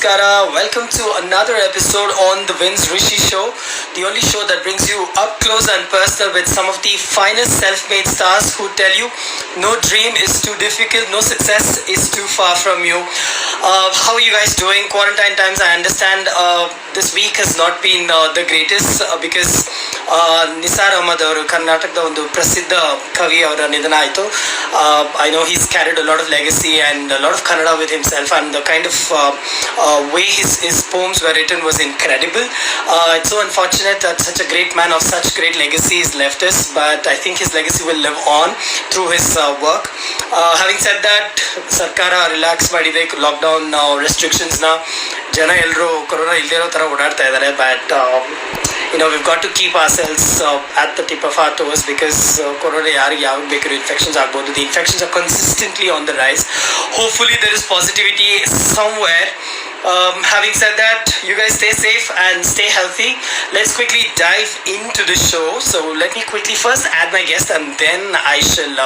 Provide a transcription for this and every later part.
Namaskara. Welcome to another episode on the Vince Rishi Show, the only show that brings you up close and personal with some of the finest self-made stars who tell you no dream is too difficult, no success is too far from you. How are you guys doing? Quarantine times, I understand this week has not been the greatest because Nisar Ahmed ಅವರು ಕರ್ನಾಟಕದ ಒಂದು ಪ್ರಸಿದ್ಧ ಕವಿ ಅವರ ನಿಧನ ಆಯಿತು. I know he's carried a lot of legacy and a lot of Kannada with himself, and the kind of way his poems were written was incredible. It's so unfortunate that such a great man of such great legacy has left us, but I think his legacy will live on through his work. Having said that, ಸರ್ಕಾರ relax ಮಾಡಿದೆ, lockdown ರೆಸ್ಟ್ರಿಕ್ಷನ್ಸ್ನ ಜನ ಎಲ್ಲರೂ corona ಇಲ್ಲದೇ ಇರೋ ಥರ ಓಡಾಡ್ತಾ ಇದ್ದಾರೆ. But we've got to keep ourselves at the tip of our toes because corona ಯಾರಿಗೆ ಯಾವಾಗ ಬೇಕಾದ್ರೂ ಇನ್ಫೆಕ್ಷನ್ಸ್ ಆಗ್ಬೋದು. The infections are consistently on the rise. Hopefully there is positivity somewhere. Having said that, you guys stay safe and stay healthy. Let's quickly dive into the show. So let me quickly first add my guest and then I shall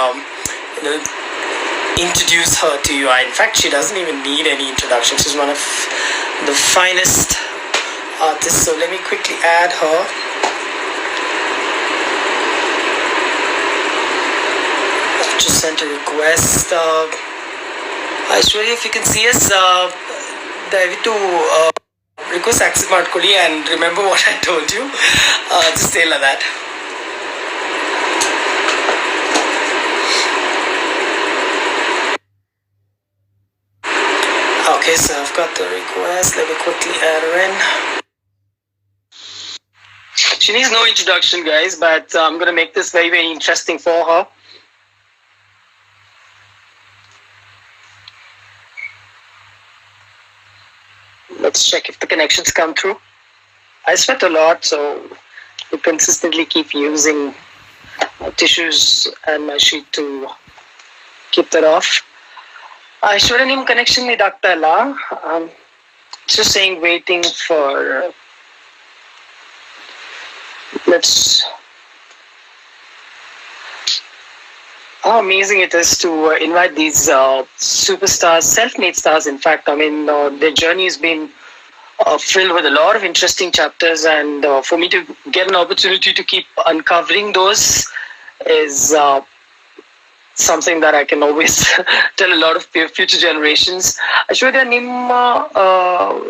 introduce her to you. In fact, she doesn't even need any introduction. She's one of the finest artists. So let me quickly add her. I just sent a request. Aishwarya, if you can see us, ದಯವಿಟ್ಟು request accept ಮಾಡ್ಕೊಳ್ಳಿ and remember what I told you. Just stay like that. Okay, so I've got the request. Let me quickly add her in. She needs no introduction, guys, but I'm going to make this very, very interesting for her. Let's check if the connections come through. I sweat a lot, so I consistently keep using tissues and my sheet to keep that off. Aishwarya, ನಿಮ್ಮ connection ಇದಾಗ್ತಾ ಇಲ್ಲ. Just saying waiting for let's how amazing it is to invite these superstars, self-made stars. In fact, I mean, their journey has been filled with a lot of interesting chapters, and for me to get an opportunity to keep uncovering those is something that I can always tell a lot of future generations. Ashwarya, ನಿಮ್ಮ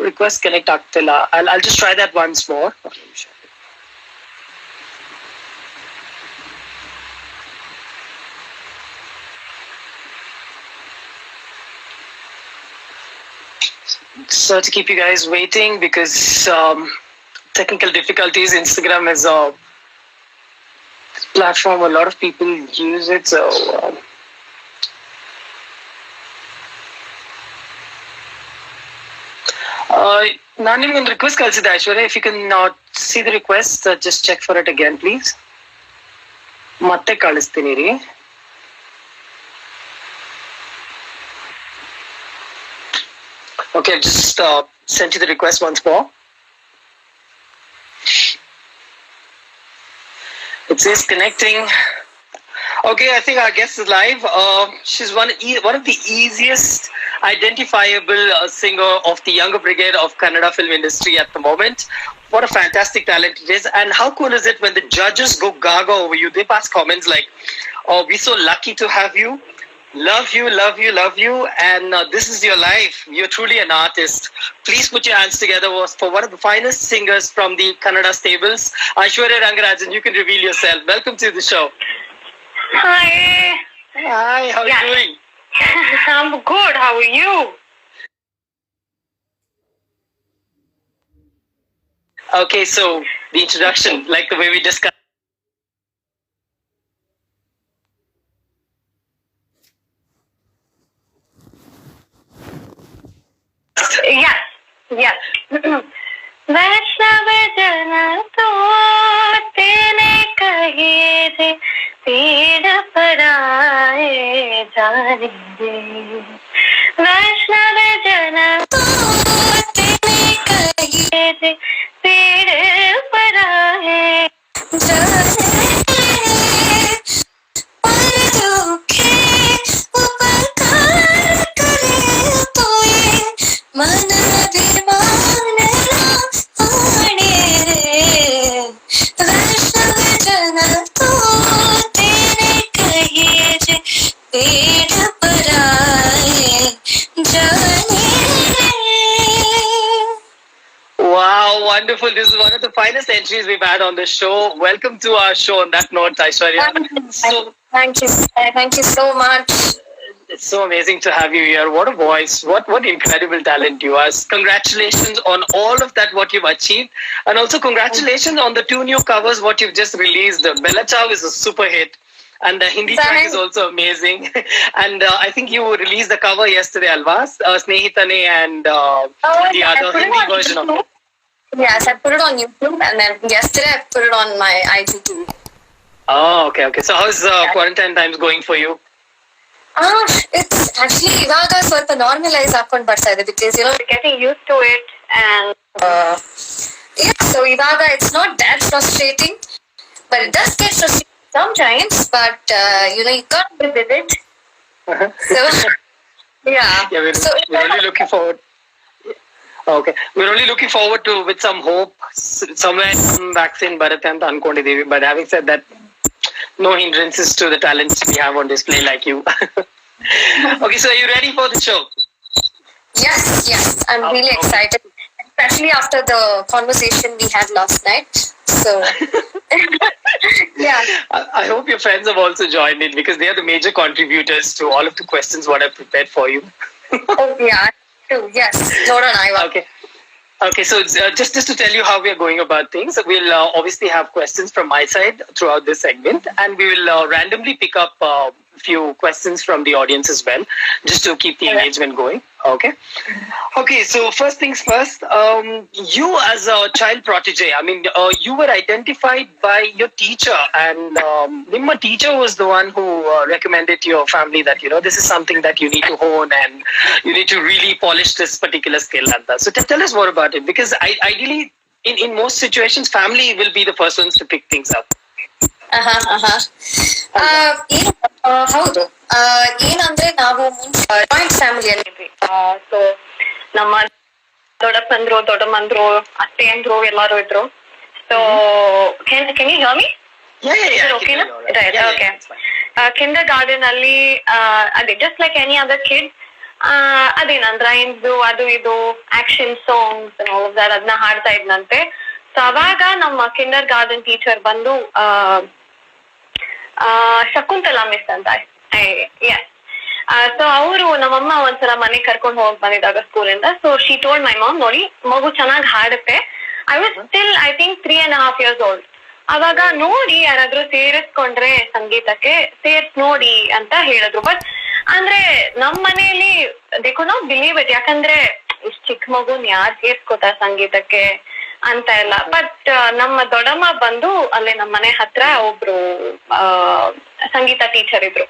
request connect ಆಗ್ತಿಲ್ಲ. I'll just try that once more. So to keep you guys waiting because technical difficulties, Instagram is a platform a lot of people use it, so ನಾನು ನಿಮ್ಗೊಂದು request ಕಳಿಸಿದ್ದೆ Aishwarya. if you can see the request, just check for it again please. ಮತ್ತೆ ಕಳಿಸ್ತೀನಿ ರೀ. Okay, just sent you the request once more. It says connecting. Okay, I think our guest is live. She's one of the easiest identifiable singer of the younger brigade of Kannada film industry at the moment. What a fantastic talent it is. And how cool is it when the judges go gaga over you? They pass comments like, "Oh, we're so lucky to have you. Love you, love you, love you, and this is your life. You're truly an artist." Please put your hands together for one of the finest singers from the Kannada stables, Aishwarya Rangarajan. You can reveal yourself. Welcome to the show. Hi. Hi, how are you doing? I'm good. How are you? Okay, so the introduction, like the way we discussed. Yes. वैष्णव जन तो तेने कहे रे पीड़ पराए जाने दे. वैष्णव जन तो तेने कहे रे पीड़ पराए जाने दे. पर दुखे उपकार करे तो ये मन भी जना तो तेरे कहिए जे पेड़ पर आए जाने रे. Wow, wonderful. This is one of the finest entries we've had on the show. Welcome to our show on that note, Aishwarya. Thank you. Thank you so much. It's so amazing to have you here. What a voice. What incredible talent you are. Congratulations on all of that, what you've achieved. And also congratulations on the 2 new covers, what you've just released. Bella Ciao is a super hit. And the Hindi track is also amazing. And I think you released the cover yesterday, Alvas, Snehitane and the other Hindi version of it. Yes, I put it on YouTube and then yesterday I put it on my IG too. Oh, okay. So how's quarantine times going for you? It's actually ಇವಾಗ ಸ್ವಲ್ಪ normalise ಹಾಕೊಂಡು ಬರ್ತಾ ಇದೆ because getting used to it and yeah, so ಇವಾಗ it's not that frustrating but it does get frustrating sometimes but you can't live with it. So we're only looking forward. Okay, we're only looking forward to with some hope somewhere some vaccine ಬರುತ್ತೆ ಅಂತ ಅನ್ಕೊಂಡಿದೀವಿ. But having said that, no hindrances to the talents we have on display like you. Okay, so are you ready for the show? Yes, I'm really excited, especially after the conversation we had last night. So yeah, I hope your friends have also joined in because they are the major contributors to all of the questions what I prepared for you. Oh yeah, too. Yes, Nodana. Okay, so just to tell you how we are going about things, we'll obviously have questions from my side throughout this segment, and we will randomly pick up a few questions from the audience as well, just to keep the engagement going. Okay, so first things first, you as a child protege, I mean, you were identified by your teacher, and Nimma teacher was the one who recommended to your family that, this is something that you need to hone and you need to really polish this particular skill. So tell us more about it, because ideally, in most situations, family will be the first ones to pick things up. ಹೌದು ಏನಂದ್ರೆ ನಾವು joint ಫ್ಯಾಮಿಲಿಯಲ್ಲಿ so ನಮ್ಮ ದೊಡ್ಡಪ್ಪಂದ್ರು ದೊಡ್ಡಮ್ಮಂದ್ರು ಅತ್ತೆಯಂದ್ರು ಎಲ್ಲಾರು ಇದ್ರು so can you hear me? Okay. Kindergarten ಅಲ್ಲಿ ಅದೇ just like any other kid ಅದೇನಂದ್ ರೈಮ್ಸ್ ಅದು ಇದು ಆಕ್ಷನ್ ಸಾಂಗ್ಸ್ ಅದನ್ನ ಹಾಡ್ತಾ ಇದ್ನಂತೆ. ಸೊ ಅವಾಗ ನಮ್ಮ ಕಿಂಡರ್ ಗಾರ್ಡನ್ ಟೀಚರ್ ಬಂದು ಶಕುಂತಲಾ ಮಿಸ್ ಅಂತ. ಸೊ ಅವರು ನಮ್ಮಮ್ಮ ಒಂದ್ಸಲ ಮನೆಗ್ ಕರ್ಕೊಂಡು ಹೋಗಿ ಬಂದಿದ್ದಾಗ ಸ್ಕೂಲಿಂದ. So she told my mom, ನೋಡಿ ಮಗು ಚೆನ್ನಾಗಿ ಹಾಡುತ್ತೆ. I was still I think 3.5 years old. ಅವಾಗ ನೋಡಿ ಯಾರಾದ್ರೂ ಸೇರಿಸ್ಕೊಂಡ್ರೆ ಸಂಗೀತಕ್ಕೆ ನೋಡಿ ಅಂತ ಹೇಳಿದ್ರು. ಬಟ್ ಅಂದ್ರೆ ನಮ್ ಮನೆಯಲ್ಲಿ they could not believe it, ಯಾಕಂದ್ರೆ ಇಷ್ಟ್ ಚಿಕ್ಕ ಮಗುನ್ ಯಾರ್ ಸೇರ್ಸ್ಕೋತಾರ ಸಂಗೀತಕ್ಕೆ ಅಂತ ಎಲ್ಲ. ಬಟ್ ನಮ್ಮ ದೊಡ್ಡಮ್ಮ ಬಂದು ಅಲ್ಲೇ ನಮ್ಮ ಮನೆ ಹತ್ರ ಒಬ್ರು ಸಂಗೀತ ಟೀಚರ್ ಇದ್ರು.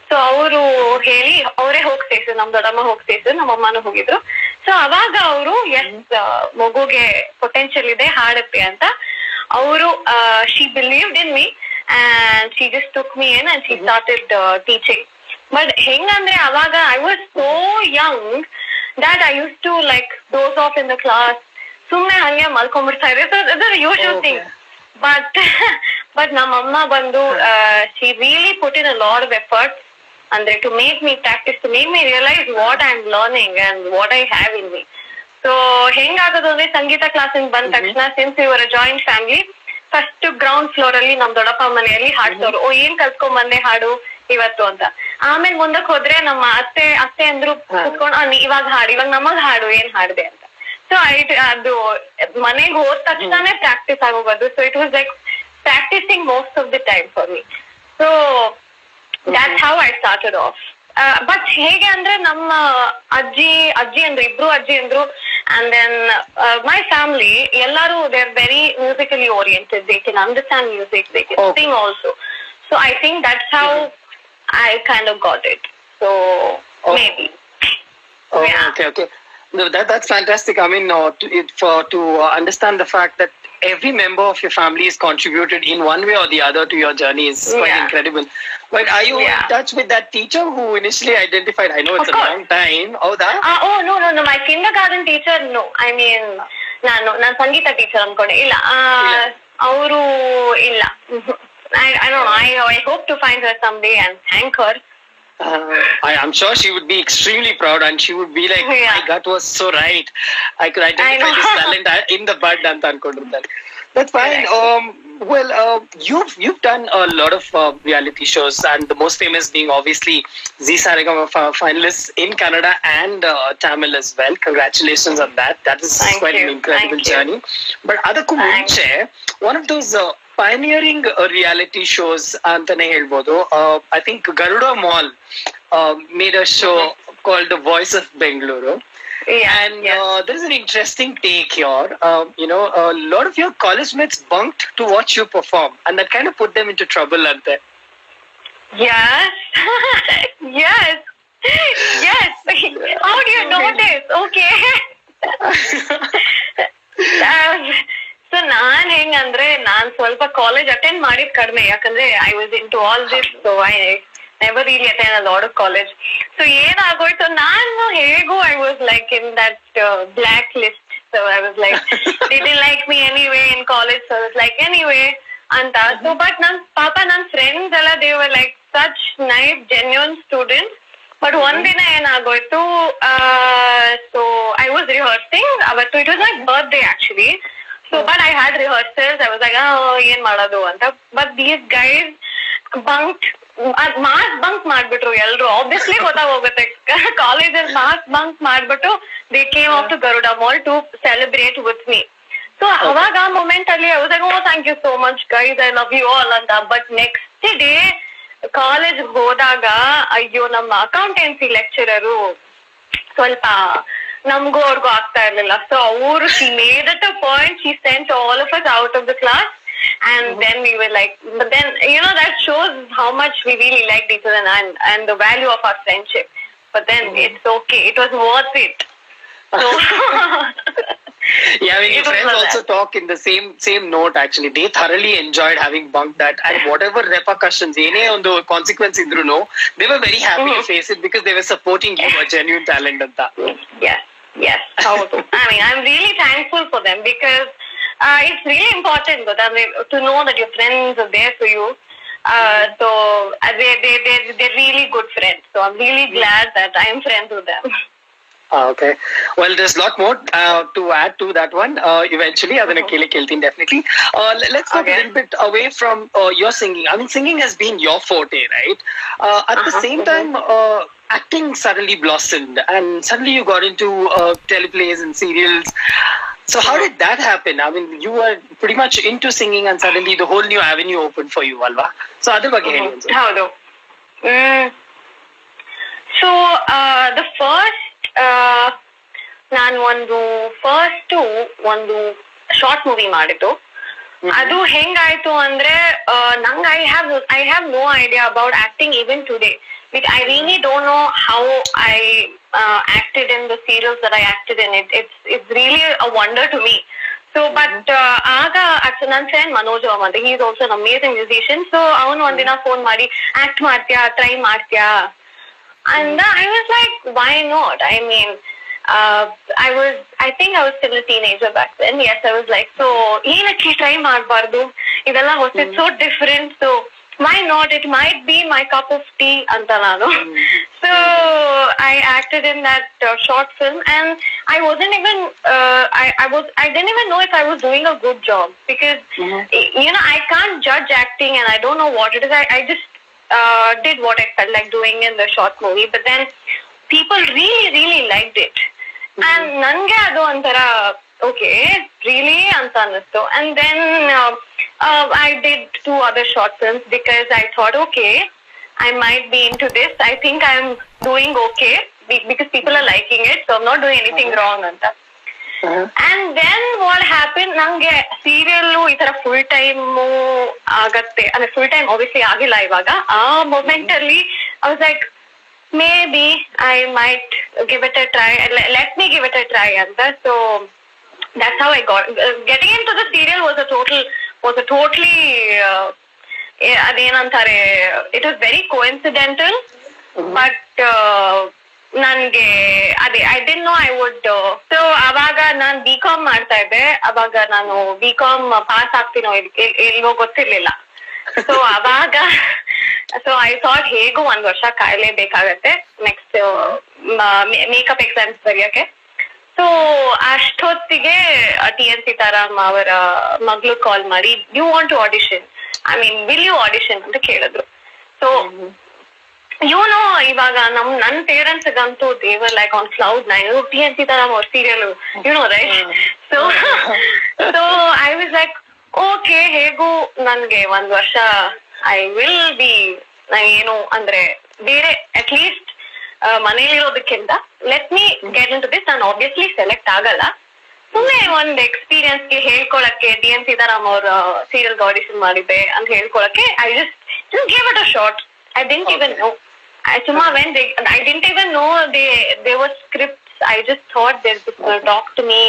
ಸೊ ಅವರು ಹೇಳಿ ಅವರೇ ಹೋಗಿ ಸೇರಿಸಿದ್ರು, ನಮ್ ದೊಡ್ಡಮ್ಮ ಹೋಗಿ ಸೇರಿಸಿದ್ರು, ನಮ್ಮಮ್ಮನೂ ಹೋಗಿದ್ರು. ಸೊ ಅವಾಗ ಅವರು ಮಗುಗೆ ಪೊಟೆನ್ಶಿಯಲ್ ಇದೆ, ಹಾಡುತ್ತೆ ಅಂತ ಅವರು she believed in me and she just took me in and she started teaching. But ಹೆಂಗಂದ್ರೆ ಅವಾಗ I was so young that I used to like doze off in the class, ಸುಮ್ನೆ ಹಂಗೆ ಮಲ್ಕೊಂಡ್ಬಿಡ್ತಾ ಇದೆ. So usual thing. ಬಟ್ ನಮ್ಮಮ್ಮ ಬಂದು she really put in a lot of effort ಅಂದ್ರೆ to make me practice, to make me realise what I am learning and what I have in me. So ಹೆಂಗಾಗೋದು ಅಂದ್ರೆ ಸಂಗೀತ ಕ್ಲಾಸಿಗೆ ಬಂದ ತಕ್ಷಣ, since ಇವರ joint family, first ground floor ಅಲ್ಲಿ ನಮ್ ದೊಡ್ಡಪ್ಪ ಮನೆಯಲ್ಲಿ ಹಾಡ್ಸೋರು. ಏನ್ ಕಲ್ತ್ಕೊಂಡ್ ಬಂದೆ ಹಾಡು ಇವತ್ತು ಅಂತ. ಆಮೇಲೆ ಮುಂದಕ್ಕೆ ಹೋದ್ರೆ ನಮ್ಮ ಅತ್ತೆ ಅಂದ್ರು ಕುತ್ಕೊಂಡು ಇವಾಗ ಹಾಡು, ಇವಾಗ ನಮಗ್ ಹಾಡು, ಏನ್ ಹಾಡ್ದೆ ಅಂತ. ಸೊ ಅದು ಮನೆಗೆ ಹೋದ ತಕ್ಷಣನೇ ಪ್ರಾಕ್ಟೀಸ್ ಆಗೋಗೋದು. So it was like practising most of the time for me. So that's how I started off. But ಹೇಗೆ ಅಂದ್ರೆ ನಮ್ಮ ಅಜ್ಜಿ ಅಂದ್ರು, ಇಬ್ರು ಅಜ್ಜಿ ಅಂದ್ರು, and then my family ಎಲ್ಲಾರು they are very musically oriented, they can understand music, they can sing also. So I think that's how I kind of got it. So maybe. Okay. No, that's fantastic. I mean, to understand the fact that every member of your family is contributed in one way or the other to your journey is quite incredible. But are you in touch with that teacher who initially identified? I know it's a long time. No. My kindergarten teacher, no. I mean, ನಾನು ಸಂಗೀತ teacher ಅನ್ಕೊಂಡೆ. ಇಲ್ಲ ಅವರು ಇಲ್ಲ, I don't know. I hope to find her someday and thank her. I'm sure she would be extremely proud, and she would be like, Yeah. "My gut was so right. I could identify know. this talent in the bud." ಅಂತ ಅನ್ಕೊಂಡಿರ್ತಾರೆ. That's fine. Correct. You've done a lot of reality shows, and the most famous being obviously Zee Saregama finalists in Kannada and Tamil as well. Congratulations on that. That is Thank quite you. an incredible Thank you. journey. But ಅದಕ್ಕೂ Thanks. ಮುಂಚೆ one of those pioneering reality shows ಅಂತಾನೆ ಹೇಳ್ಬೋದು. I think Garuda Mall made a show called The Voice of Bengaluru. Yeah. And yes. there's an interesting take here. A lot of your college mates bunked to watch you perform, and that kind of put them into trouble, ante. Yes. Yes. Yes. How do you know this? Okay. So ನಾನ್ ಹೆಂಗಂದ್ರೆ ನಾನ್ ಸ್ವಲ್ಪ college attend ಮಾಡಿದ್ ಕಡಿಮೆ, ಯಾಕಂದ್ರೆ I was into all this, so I never really attend a lot of college. So ಏನಾಗೋಯ್ತು, ನಾನು ಹೇಗೂ I was like in that blacklist. So I was like they didn't like me anyway in college, so I was like anyway ಅಂತ. So but ನನ್ friends ಎಲ್ಲ they were like such nice genuine students. But ಒಂದಿನ ಏನಾಗೋಯ್ತು, so I was ರಿಹರ್ಸಿಂಗ್ ಅವತ್ತು. It was my birthday actually. So, but I had rehearsals. I was like, ಏನ್ ಮಾಡೋದು ಅಂತ. But these guys bunked, mass bunk ಮಾಡ್ಬಿಟ್ರು ಎಲ್ರು. Obviously ಗೊತ್ತಾಗೋಗುತ್ತೆ, ಕಾಲೇಜಲ್ಲಿ mass bunk ಮಾಡ್ಬಿಟ್ಟು they came up to Garuda Mall to celebrate with me. So, ಅವಾಗ ಆ ಮೊಮೆಂಟ್ ಅಲ್ಲಿ I was like, thank you so much guys, I love you all ಅಂತ. But next day college ಹೋದಾಗ ಅಯ್ಯೋ ನಮ್ಮ ಅಕೌಂಟೆನ್ಸಿ ಲೆಕ್ಚರರು ಸ್ವಲ್ಪ ನಮ್ಗೂ ಅವ್ರಿಗೂ ಆಗ್ತಾ ಇರ್ಲಿಲ್ಲ. ಸೊ ಅವರು she made it a point, she sent all of us out of the class, and then we were like, but then that shows how much we really liked each other and the value of our friendship. But then it's okay, it was worth it. So Yeah, I mean, your friends also talk in the same note. Actually, they thoroughly enjoyed having bunked that, and whatever repercussions, any on the consequence idruno, they were very happy to face it because they were supporting you, a genuine talent anta. Yes. I mean, I'm really thankful for them because it's really important to know that your friends are there for you. So they're really good friends. So I'm really glad that I'm friends with them. Okay. Well, there's a lot more to add to that one. Eventually, adana keltin definitely. Let's talk a little bit away from your singing. I mean, singing has been your forte, right? At the same time, acting suddenly blossomed, and suddenly you got into teleplays and serials. So how did that happen? I mean, you were pretty much into singing, and suddenly the whole new avenue opened for you, alva? So adar ಬಗ್ಗೆ ಹೇಳಿ ಒಂದು. ಹೌದು. So the first ನಾನು ಒಂದು short movie ಮಾಡಿದ್ದು. ಅದು ಹೆಂಗಾಯ್ತು ಅಂದ್ರೆ ನಂಗೆ I have no idea about acting even today. Like, I really don't know how I acted in the serials that I acted in. It's really a wonder to me. So, but ಆಗ ನನ್ನ friend Manoj ಅಂತ, he is also an amazing musician. So ಅವನು ಒಂದಿನ phone ಮಾಡಿ act ಮಾಡ್ತೀಯಾ, try ಮಾಡ್ತೀಯಾ and I was like, why not? I mean, I think I was still a teenager back then. Yes, I was like, so ಏನಕ್ಕೆ try ಮಾಡಬಾರ್ದು, ಇದೆಲ್ಲ ಹೊಸ, so different, so why not? It might be my cup of tea anta nanu. So I acted in that short film, and I wasn't even I didn't even know if I was doing a good job because I can't judge acting and I don't know what it is. I just did what I felt like doing in the short movie, but then people really liked it, and nange adu antara okay really anta annistu. And then I did 2 other short films because I thought, okay, I might be into this, I think I'm doing okay because people are liking it, so I'm not doing anything wrong anta. And then what happened, ನಂಗೆ serial ಈ ತರ full time ಆಗತ್ತೆ ಅಂದ್ರೆ full time obviously ಆಗಿಲ್ಲ ಇವಾಗ. ಆ moment ಅಲ್ಲಿ I was like, maybe I might give it a try, let me give it a try ಅಂತ. So that's how I got getting into the serial was a totally ಅದೇನಂತಾರೆ, it was very coincidental, but ನನ್ಗೆ ಅದೇ I didn't know I would. So ಅವಾಗ ನಾನು BCom ಮಾಡ್ತಾ ಇದ್ದೆ. ಅವಾಗ ನಾನು BCom ಪಾಸ್ ಆಗ್ತೀನೋ ಇಲ್ವೋ ಗೊತ್ತಿರ್ಲಿಲ್ಲ. ಸೊ ಅವಾಗ ಸೊ ಐ ಥಾಟ್ ಹೇಗೂ 1 ವರ್ಷ ಕಾಯ್ಲೇಬೇಕಾಗತ್ತೆ ನೆಕ್ಸ್ಟ್ ಮೇಕಪ್ ಎಕ್ಸಾಮ್ಸ್ ಬರೆಯಕ್ಕೆ. ಸೊ ಅಷ್ಟೊತ್ತಿಗೆ TN ಸೀತಾರಾಮ್ ಅವರ ಮಗಳು ಕಾಲ್ ಮಾಡಿ, you want to audition, I mean will you audition ಅಂತ ಕೇಳಿದ್ರು. ಸೊ ಇವಾಗ ನನ್ ಪೇರೆಂಟ್ಸ್ ಗಂತೂ they were like on cloud 9. TN Sitaram ಅವ್ರ serial right. So I was like okay, ಹೇಗೂ ನನ್ಗೆ 1 ವರ್ಷ ಐ ವಿಲ್ ಬಿ, ಏನು ಅಂದ್ರೆ ಬೇರೆ ಅಟ್ ಲೀಸ್ಟ್ ಮನೇಲಿರೋದಕ್ಕಿಂತ let me get into this. ನಾನು ಆಬ್ವಿಯಸ್ಲಿ ಸೆಲೆಕ್ಟ್ ಆಗಲ್ಲ, ಸುಮ್ಮನೆ ಒಂದ್ ಎಕ್ಸ್ಪೀರಿಯನ್ಸ್ಗೆ ಹೇಳ್ಕೊಳಕ್ಕೆ TN ಸೀತಾರಾಮ್ ಅವ್ರ ಸೀರಿಯಲ್ಗೆ ಆಡಿಷನ್ ಮಾಡಿದ್ದೆ ಅಂತ ಹೇಳ್ಕೊಳಕ್ಕೆ I just gave it a shot. I didn't even know. I didn't even know they were scripts. I just thought they'll just talk to me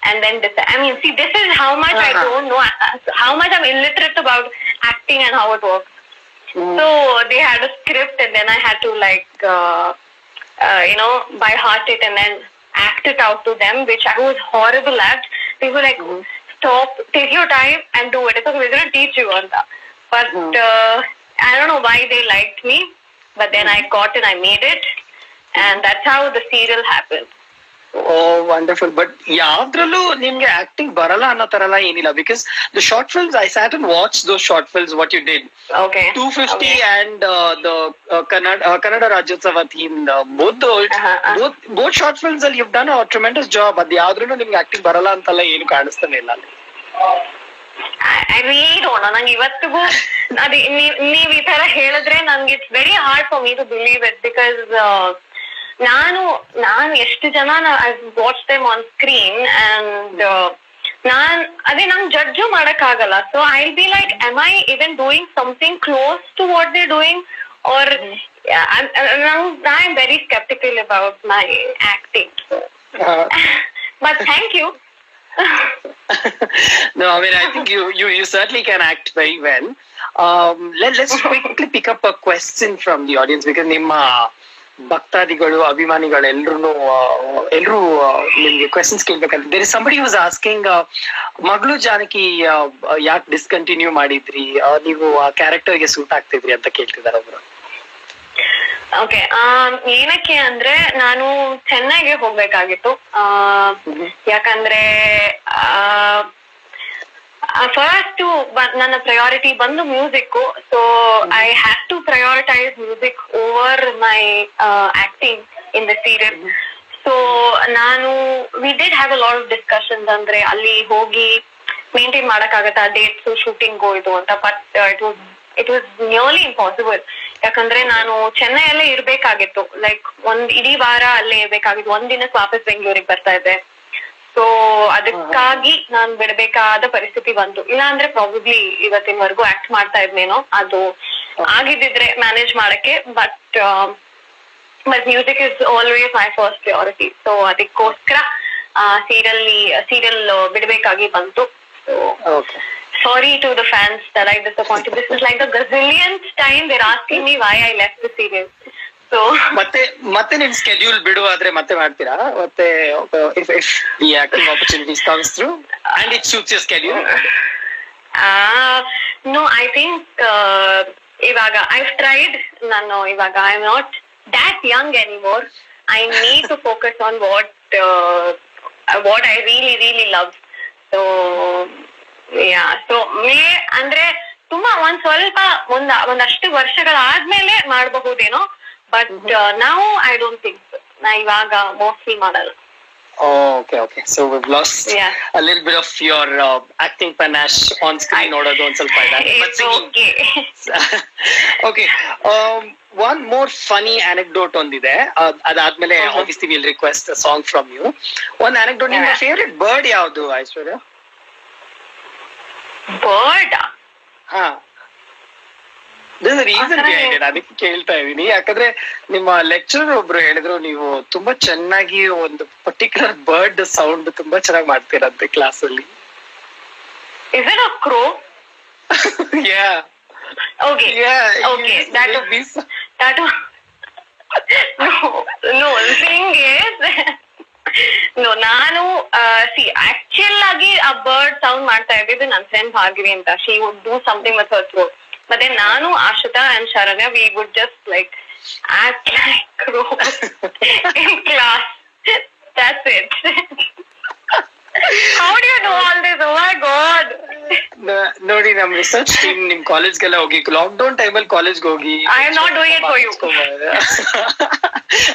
and then this. I mean, see, this is how much I don't know, how much I'm illiterate about acting and how it works. So they had a script and then I had to by heart it and then act it out to them, which I was horrible at. They were like, stop, take your time and do it. It's okay, we're going to teach you on that. But I don't know why they liked me, but then I got it, I made it, and that's how the serial happened. Oh, wonderful. But ಯಾವ್ದ್ರಲ್ಲೂ ನಿಮ್ಗೆ acting ಬರಲ್ಲ ಅನ್ನೋ ತರ ಎಲ್ಲ ಏನಿಲ್ಲ, because the short films I sat and watch those short films what you did. Okay. 250 and the Kannada Rajyotsava theme, both short films ಅಲ್ಲಿ you've done a tremendous job. ಅದ್ ಯಾವ್ದ್ರಲ್ಲೂ ನಿಮ್ಗೆ ಆಕ್ಟಿಂಗ್ ಬರಲ್ಲ ಅಂತೆಲ್ಲ ಏನು ಕಾಣಿಸ್ತಾನೆ ಇಲ್ಲ ಅಲ್ಲಿ. I really don't know. ನಂಗೆ ಇವತ್ತಿಗೂ ಅದೇ ನೀವ್ ಈ ತರ ಹೇಳಿದ್ರೆ ನನ್ಗೆ it's very hard for me to believe it, because ನಾನು ಎಷ್ಟು ಜನ I watch them on screen and ಅದೇ ನಂಗೆ ಜಡ್ಜು ಮಾಡಕ್ ಆಗಲ್ಲ. So I be like, am I even doing something close to what they're doing, or I'm very skeptical about my acting. But thank you. No, I mean, I think you certainly can act very well. Let's quickly pick up a question from the audience, because ನಿಮ್ಮ ಭಕ್ತಾದಿಗಳು ಅಭಿಮಾನಿಗಳು ಎಲ್ರು ನಿಮ್ಗೆ questions ಕೇಳ್ಬೇಕಂತ. There is somebody was asking, ಮಗಳು ಜಾನಕಿ ಯಾಕೆ discontinue ಮಾಡಿದ್ರಿ, ನೀವು ಆ ಕ್ಯಾರೆಕ್ಟರ್ಗೆ ಸೂಟ್ ಆಗ್ತಿದ್ರಿ ಅಂತ ಕೇಳ್ತಿದಾರೆ ಒಬ್ರು. ಓಕೆ, ಏನಕ್ಕೆ ಅಂದ್ರೆ ನಾನು ಚೆನ್ನೈಗೆ ಹೋಗ್ಬೇಕಾಗಿತ್ತು. ಯಾಕಂದ್ರೆ ಫಸ್ಟ್ ನನ್ನ ಪ್ರಯಾರಿಟಿ ಬಂದು music. So I have to prioritise music over my acting in the serial. So we did have a lot of discussions, ಅಂದ್ರೆ ಅಲ್ಲಿ ಹೋಗಿ ಮೇಂಟೈನ್ ಮಾಡಕ್ಕಾಗತ್ತಾ ಡೇಟ್ಸ್, ಶೂಟಿಂಗ್ ಇದು ಅಂತ. But it was nearly impossible. ಯಾಕಂದ್ರೆ ನಾನು ಚೆನ್ನೈಯಲ್ಲೇ ಇರ್ಬೇಕಾಗಿತ್ತು, ಲೈಕ್ ಒಂದ್ ಇಡೀ ವಾರ ಅಲ್ಲೇ ಇರ್ಬೇಕಾಗಿತ್ತು. ಒಂದಿನಕ್ಕೆ ವಾಪಸ್ ಬೆಂಗಳೂರಿಗೆ ಬರ್ತಾ ಇದ್ದೆ. ಸೊ ಅದಕ್ಕಾಗಿ ನಾನ್ ಬಿಡ್ಬೇಕಾದ ಪರಿಸ್ಥಿತಿ ಬಂತು. ಇಲ್ಲ ಅಂದ್ರೆ ಪ್ರಾಬಬ್ಲಿ ಇವತ್ತಿನವರೆಗೂ ಆಕ್ಟ್ ಮಾಡ್ತಾ ಇದ್ನೇನೋ, ಅದು ಆಗಿದ್ದಿದ್ರೆ ಮ್ಯಾನೇಜ್ ಮಾಡಕ್ಕೆ. But music is always my first priority. So ಅದಕ್ಕೋಸ್ಕರ ಸೀರಿಯಲ್ ಬಿಡ್ಬೇಕಾಗಿ ಬಂತು. So sorry to the fans that I disappointed. This is like the gazillionth time they're asking me why I left the serial. So ಮತ್ತೆ ನಿಮ್ schedule ಬಿಡುವಾದ್ರೆ ಮತ್ತೆ ಮಾಡ್ತೀರಾ? ಮತ್ತೆ if the acting opportunities comes through and it suits your schedule? No, I think ಇವಾಗ I've tried. ನಾನು ಇವಾಗ I'm not that young anymore. I need to focus on what I really really love. So so ಅಂದ್ರೆ ತುಂಬಾ ಒಂದಷ್ಟು ವರ್ಷಗಳಾದ್ಮೇಲೆ ಮಾಡಬಹುದೇನೋ. But ನಾವು I don't think, ನಾ ಇವಾಗ mostly ಮಾಡಲ್ಲ. Okay. So we've lost a little bit of your acting panache on screen. ನೋಡೋದು ಒಂದ್ ಸ್ವಲ್ಪ ಇದೆ. But singing. Okay. One more funny anecdote ಒಂದಿದೆ. ಅದಾದ್ಮೇಲೆ obviously we'll request a song from you. One anecdote. ನಿಮ್ಮ favorite bird ಯಾವುದು, ಐಶ್ವರ್ಯ? Bird? Reason ಅದಕ್ಕೆ ಕೇಳ್ತಾ ಇದೀನಿ. ಯಾಕಂದ್ರೆ ನಿಮ್ಮ ಲೆಕ್ಚರರ್ ಒಬ್ರು ಹೇಳಿದ್ರು, ನೀವು ತುಂಬಾ ಚೆನ್ನಾಗಿ ಒಂದು ಪರ್ಟಿಕ್ಯುಲರ್ ಬರ್ಡ್ ಸೌಂಡ್ ತುಂಬಾ ಚೆನ್ನಾಗಿ ಮಾಡ್ತೀರಂತೆ ಕ್ಲಾಸ್ ಅಲ್ಲಿ. Is it a crow? Yeah. Okay. That no. The thing is, no, ನಾನು ಆಕ್ಚುಯಲ್ ಆಗಿ ಆ ಬರ್ಡ್ ಸೌಂಡ್ ಮಾಡ್ತಾ ಇದ್ದಿದ್ದು ನನ್ನ ಫ್ರೆಂಡ್ ಭಾರ್ಗವಿ ಅಂತ. She would do something with her throat. ಮತ್ತೆ ನಾನು Ashrita and Sharanya, we would just like act like crows in class. That's it. How do you know all this? Oh my god. ನೋಡಿ ನಮ್ research team ನಿಮ್ ಕಾಲೇಜ್ಗೆಲ್ಲ ಹೋಗಿ lockdown ಟೈಮಲ್ಲಿ ಕಾಲೇಜ್ಗೆ ಹೋಗಿ I am not doing it for you.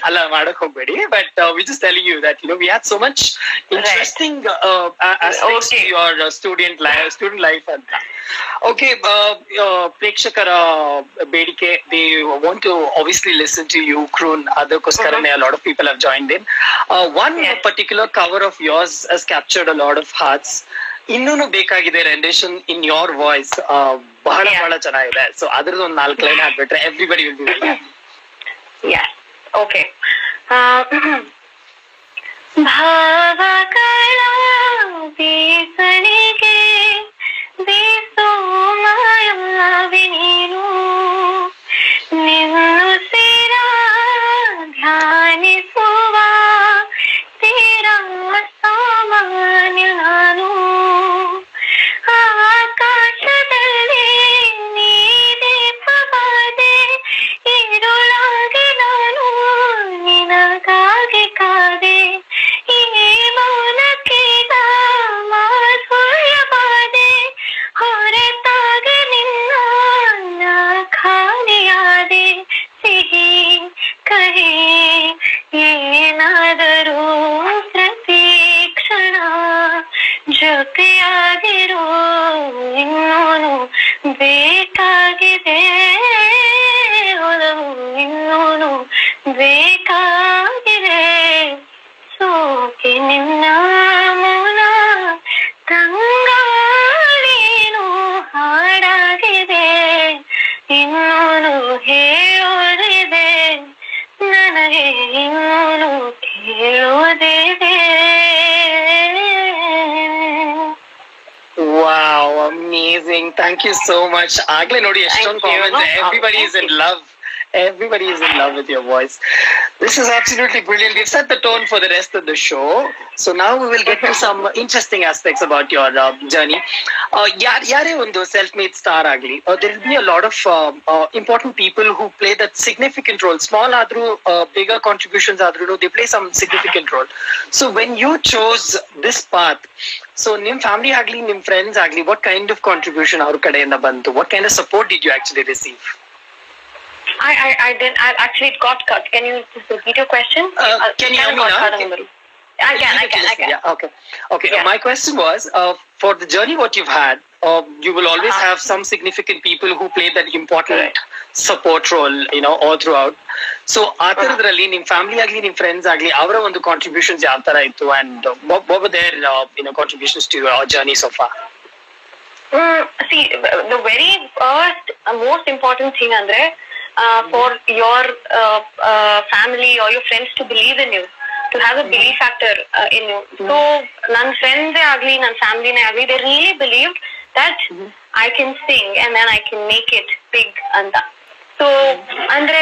ಅಲ್ಲ ಮಾಡಕ್ ಹೋಗ್ಬೇಡಿ, but we just telling you that we had so much interesting aspects to your student life ಅಂತ. ಓಕೆ, ಪ್ರೇಕ್ಷಕರ ಬೇಡಿಕೆ, they want to obviously listen to you croon, ಅದಕ್ಕೋಸ್ಕರನೇ a lot of people have joined in. One particular cover of yours has captured a lot of hearts. ಇನ್ನೂನು ಬೇಕಾಗಿದೆ ರೆಂಡೇಷನ್ in your voice, ಬಹಳ ಚೆನ್ನಾಗಿದೆ. So ಅದ್ರದ್ದು ಒಂದು 4 line ಹಾಕ್ಬಿಟ್ರೆ everybody will be very happy. Yes. Okay. ಭಾವಗಳ ಬೀಸಣಿಗೆ ಬೀಸೋ ಮಾಯಾವಿ ನೀನು, ನಿನ್ನುಸಿರ ಧ್ಯಾನಿಸುವ ತೀರ ಸಾಮಾನ್ಯ ನಾನು, ಆಕಾಶದಲ್ಲಿ ನೀ ದೀಪವಾದೆ, ಇರುಳಾಗಿ ನಾನು ನಿನಗಾಗಿ ಕಾದೆ, ಈ ಮೌನಕ್ಕೀಗ ಮಾಧುರ್ಯವಾದೆ, ಹೊರತಾಗಿ ನಿನ್ನ ಖಾಲಿಯಾದೆ, ಸಿಹಿ ಕಹಿ ಏನಾದರೂ ಪ್ರತಿ ಕ್ಷಣ ಜೊತೆಯಾಗಿರೋ ಇನ್ನೂನು ಬೇಕಾಗಿದೆ, ಒಲವು ಇನ್ನೂನು ಬೇಕಾಗಿದೆ, ಸೋಕೆ ನಿನ್ನ ಮೌನ ತಂಗಾಳೇನು ಹಾಡಾಗಿದೆ, ಇನ್ನೂನು ಹೇಳೋದಿದೆ ನನಗೆ, ಇನ್ನೂನು ಕೇಳೋದಿದೆ. Wow, amazing. Thank you so much. ಆಗ್ಲೇ ನೋಡಿ ಎಷ್ಟೊಂದು comments. Everybody is in love. Everybody is in love with your voice. This is absolutely brilliant. We've set the tone for the rest of the show. So now we will get to some interesting aspects about your journey. Yare ಒಂದು self-made star agli, there will be a lot of important people who play that significant role. Small adru, bigger contributions adru, they play some significant role. So when you chose this path, so nim family agli, nim friends agli, what kind of contribution ಅವ್ರ ಕಡೆಯಿಂದ ಬಂತು? What kind of support did you actually receive? I didn't. Actually, it got cut. Can you just repeat your question? Can you hear me now? I can. Yeah, okay. Yeah. My question was, for the journey what you've had, you will always have some significant people who play that important support role, all throughout. So, ಆ ತರದ್ರಲ್ಲಿ ನಿಮ್ family ಆಗ್ಲಿ, ನಿಮ್ friends ಆಗ್ಲಿ, ಅವರ ಒಂದು contributions ಯಾವ ತರ ಇತ್ತು, and what were their contributions to your journey so far? See, the very first, most important thing andre, for your family or your friends to believe in you, to have a belief factor in you. So nan friends agli, nan family ne agli, they really believed that I can sing and then I can make it big anta. So andre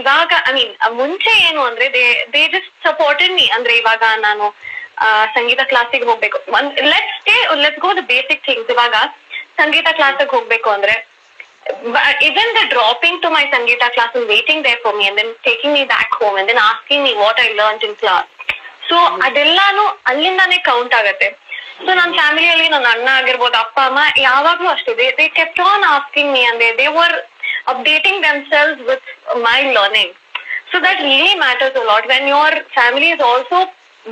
ivaga, I mean munche enu andre they just supported me. Andre ivaga nanu ಸಂಗೀತ ಕ್ಲಾಸಿಗೆ ಹೋಗ್ಬೇಕು, let's go the basic things. ಇವಾಗ ಸಂಗೀತ ಕ್ಲಾಸಿಗೆ ಹೋಗ್ಬೇಕು ಅಂದ್ರೆ, even the dropping to my Sangeeta class and waiting there for me and then taking me back home and then asking me what I learned in class. So ಅದೆಲ್ಲಾನು ಅಲ್ಲಿಂದಾನೇ count ಆಗತ್ತೆ. So ನನ್ನ ಫ್ಯಾಮಿಲಿಯಲ್ಲಿ ನನ್ನ ಅಣ್ಣ ಆಗಿರ್ಬೋದು, ಅಪ್ಪ ಅಮ್ಮ ಯಾವಾಗ್ಲೂ ಅಷ್ಟೇ, they kept on asking me and they were updating themselves with my learning. So that really matters a lot. When your family is also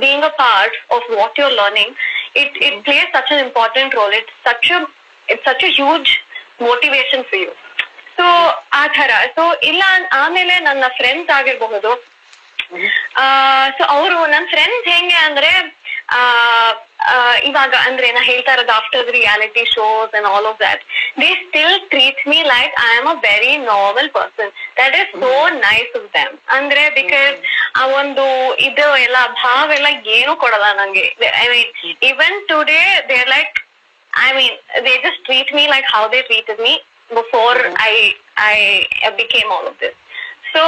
being a part of what you're learning, it plays such an important role. It's such a huge motivation for you. So ಆ ತರ. So ಇಲ್ಲ ಆಮೇಲೆ ನನ್ನ friends ಆಗಿರಬಹುದು, so ಅವರು ನನ್ನ friends ಹೆಂಗೆ ಅಂದ್ರೆ, ಇವಾಗ ಅಂದ್ರೆ ನಾ ಹೇಳ್ತಾ ಇರೋದು after the reality shows and all of that, they still treat me like I am a very normal person. That is so nice of them. ಅಂದ್ರೆ ಬಿಕಾಸ್ ಆ ಒಂದು ಇದು ಎಲ್ಲ ಭಾವ ಎಲ್ಲ ಏನು ಕೊಡಲ್ಲ ನಂಗೆ. I mean even today they like, I mean, they just treat me like how they treated me before I became all of this. So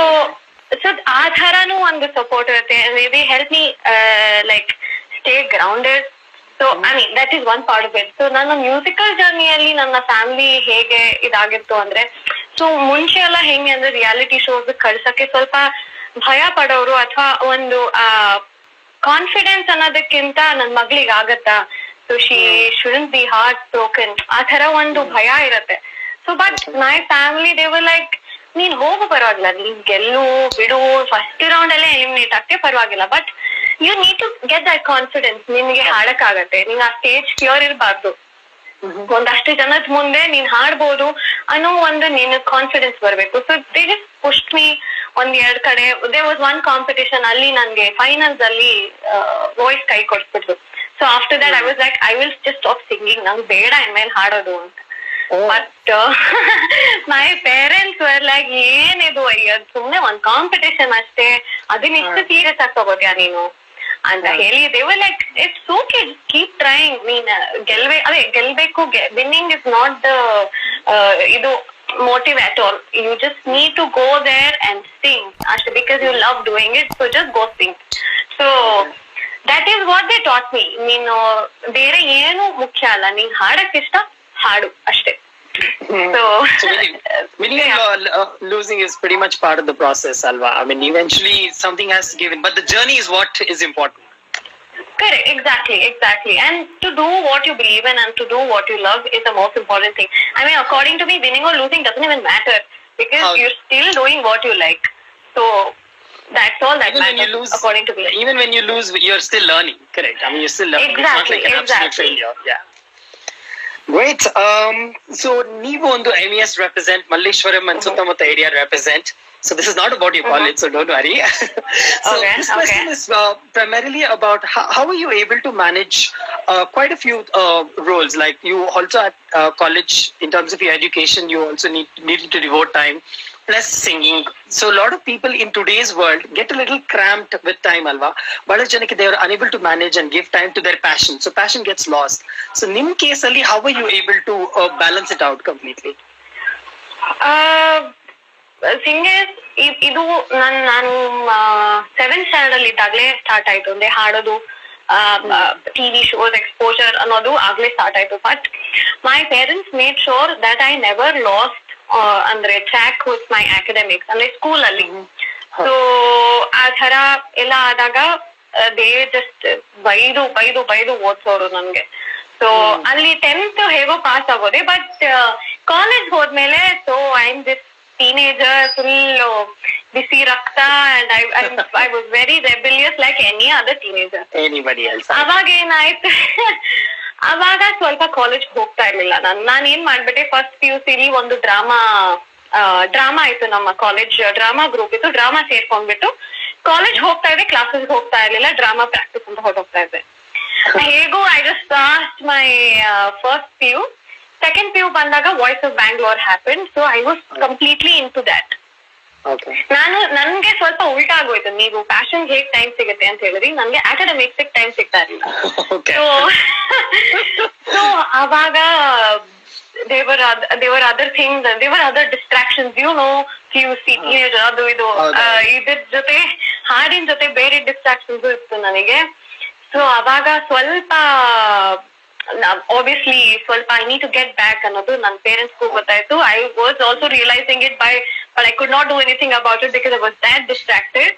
ಆ ಥರನೂ ಒಂದು ಸಪೋರ್ಟ್ ಇರುತ್ತೆ. They help me like stay grounded so I mean that is one part of it. So ನನ್ನ musical ಜರ್ನಿಯಲ್ಲಿ ನನ್ನ family ಹೇಗೆ ಇದಾಗಿತ್ತು ಅಂದ್ರೆ, so ಮುಂಚೆ ಎಲ್ಲ ಹೆಂಗೆ ಅಂದ್ರೆ ರಿಯಾಲಿಟಿ ಶೋಸ್ ಕಳ್ಸಕ್ಕೆ ಸ್ವಲ್ಪ ಭಯ ಪಡೋರು, ಅಥವಾ ಒಂದು ಕಾನ್ಫಿಡೆನ್ಸ್ ಅನ್ನೋದಕ್ಕಿಂತ ನನ್ ಮಗ್ಳಿಗೆ ಆಗತ್ತಾ, so she shouldn't be heart broken, ಆ ತರ ಒಂದು ಭಯ ಇರತ್ತೆ. So but my family they were like, ನೀನ್ ಹೋಗು ಪರವಾಗಿಲ್ಲ, ನೀನ್ ಗೆಲ್ಲು ಬಿಡು, ಫಸ್ಟ್ ರೌಂಡ್ ಅಲ್ಲೇ ಎಲಿಮಿನೇಟ್ ಆಗ್ತೇ ಪರವಾಗಿಲ್ಲ, but you need to get that confidence. ನಿನ್ಗೆ ಹಾಡಕ್ ಆಗತ್ತೆ, ನೀನ್ ಆ ಸ್ಟೇಜ್ ಫಿಯರ್ ಇರಬಾರ್ದು, ಒಂದಷ್ಟು ಜನದ ಮುಂದೆ ನೀನ್ ಹಾಡ್ಬೋದು ಅನ್ನೋ ಒಂದು ನಿನ್ ಕಾನ್ಫಿಡೆನ್ಸ್ ಬರ್ಬೇಕು. ಸೊ ದೇ ಜಸ್ಟ್ ಪುಷ್ಟ್ ಮೀ ಒಂದ್ ಎರಡ್ ಕಡೆ. ದೇ ವಾಸ್ ಒನ್ ಕಾಂಪಿಟೇಷನ್, ಅಲ್ಲಿ ನನ್ಗೆ ಫೈನಲ್ಸ್ ಅಲ್ಲಿ ವಾಯ್ಸ್ ಕೈ ಕೊಡ್ಸ್ಬಿಟ್ರು. So after that I was like, I will just stop singing, ನಂಗೆ ಬೇಡ ಇನ್ಮೇಲೆ ಹಾಡೋದು ಅಂತ. But my parents were like, ಏನಿದು ಅಯ್ಯ, ಸುಮ್ನೆ ಒಂದ್ ಕಾಂಪಿಟೇಷನ್ ಅಷ್ಟೇ, ಅದನ್ನ ಇಷ್ಟು ಸೀರಿಯಸ್ ಆಗಿ ತಗೋದ್ಯಾ ನೀನು ಅಂತ ಹೇಳಿ. They were like, it's okay, keep trying, ನೀನ್ ಗೆಲ್ಬೇಕು, ವಿನ್ನಿಂಗ್ ಇಸ್ ನಾಟ್ ದ ಇದು motive at all. You just need to go there and sing actually because you love doing it, so just go sing. So that is what they taught me. ನೀನು ಬೇರೆ ಏನು ಮುಖ್ಯ ಅಲ್ಲ, ನೀನ್ ಹಾಡಕ್ ಇಷ್ಟ ಹಾಡು ಅಷ್ಟೇ. So winning and losing is pretty much part of the process, alva. I mean, eventually something has to give in, but the journey is what is important. Correct, exactly. And to do what you believe in and to do what you love is the most important thing. I mean, according to me, winning or losing doesn't even matter because you're still doing what you like. So that's all that matters, according to me. Even when you lose, you're still learning. Correct. I mean, you're still learning. Exactly, it's not like an absolute failure. Yeah. Great. So ನೀವು ಒಂದು MES represent, Malleshwaram and Suttamutta area represent. So this is not about your college, so don't worry. So this question is primarily about how are you able to manage quite a few roles. Like you also at college, in terms of your education, you also needed to devote time, plus singing. So a lot of people in today's world get a little cramped with time, alva. But they are unable to manage and give time to their passion. So passion gets lost. So nim case ali, how are you able to balance it out completely? Singers ಇದು ನಾನು 7th standard ಅಲ್ಲಿ ಇದ್ದಾಗಲೇ start ಆಯ್ತು ಅಂದ್ರೆ ಹಾಡೋದು, TV shows exposure ಅನ್ನೋದು ಆಗ್ಲೇ start ಆಯ್ತು. But my parents made sure that I never last ಅಂದ್ರೆ ಟ್ರ್ಯಾಕ್ ವಿತ್ ಮೈ ಅಕಾಡೆಮಿಕ್ಸ್, ಅಂದ್ರೆ ಸ್ಕೂಲ್ ಅಲ್ಲಿ. ಸೊ ಆ ತರ ಎಲ್ಲ ಆದಾಗ ದೇ ಜಸ್ಟ್ ಬೈದು ಓದ್ಸೋರು ನನ್ಗೆ. ಸೊ ಅಲ್ಲಿ 10th ಹೇಗೋ ಪಾಸ್ ಆಗೋದೆ. ಬಟ್ ಕಾಲೇಜ್ ಹೋದ್ಮೇಲೆ so I am this teenager, full busy rakta, and I was very rebellious like any other teenager. Anybody else? ಅವಾಗ ಏನಾಯ್ತು, ಅವಾಗ ಸ್ವಲ್ಪ ಕಾಲೇಜ್ ಹೋಗ್ತಾ ಇರ್ಲಿಲ್ಲ. ನಾನು ಏನ್ ಮಾಡ್ಬಿಟ್ಟೆ, ಫಸ್ಟ್ PUC ಲಿ ಒಂದು ಡ್ರಾಮಾ ಆಯ್ತು, ನಮ್ಮ ಕಾಲೇಜ್ ಡ್ರಾಮಾ ಗ್ರೂಪ್ ಇತ್ತು, ಡ್ರಾಮಾ ಸೇರ್ಕೊಂಡ್ಬಿಟ್ಟು ಕಾಲೇಜ್ ಹೋಗ್ತಾ ಇದ್ದೆ, ಕ್ಲಾಸಸ್ ಹೋಗ್ತಾ ಇರ್ಲಿಲ್ಲ, ಡ್ರಾಮಾ ಪ್ರಾಕ್ಟೀಸ್ ಅಂತ ಹೊರಟೋಗ್ತಾ ಇದ್ದೆ. ಹೇಗೂ I just passed my first PU. Second PU ಬಂದಾಗ voice of Bangalore happen. So I was completely into that. ನನ್ಗೆ ಸ್ವಲ್ಪ ಉಲ್ಟಾ ಆಗೋಯ್ತು, ನೀವು ಪ್ಯಾಷನ್ ಹೇಗ್ ಟೈಮ್ ಸಿಗುತ್ತೆ ಅಂತ ಹೇಳಿದ್ರಿ, ನನ್ಗೆ ಅಕಾಡೆಮಿಕ್ಸ್ ಟೈಮ್ ಸಿಗ್ತಾ ಇರಲಿಲ್ಲ. ಸೊ ಅವಾಗ there were other things, there were other distractions, you know, PUC teenager ಅದು ಇದು, ಇದ್ರ ಜೊತೆ ಹಾಡಿನ ಜೊತೆ ಬೇರೆ ಡಿಸ್ಟ್ರಾಕ್ಷನ್ಸ್ ಇತ್ತು ನನಗೆ. ಸೊ ಅವಾಗ ಸ್ವಲ್ಪ obviously ಸ್ವಲ್ಪ I need to get back ಅನ್ನೋದು ನನ್ನ ಪೇರೆಂಟ್ಸ್ಗೂ ಗೊತ್ತಾಯ್ತು. I was also realizing it but I could not do anything about it because I was that distracted.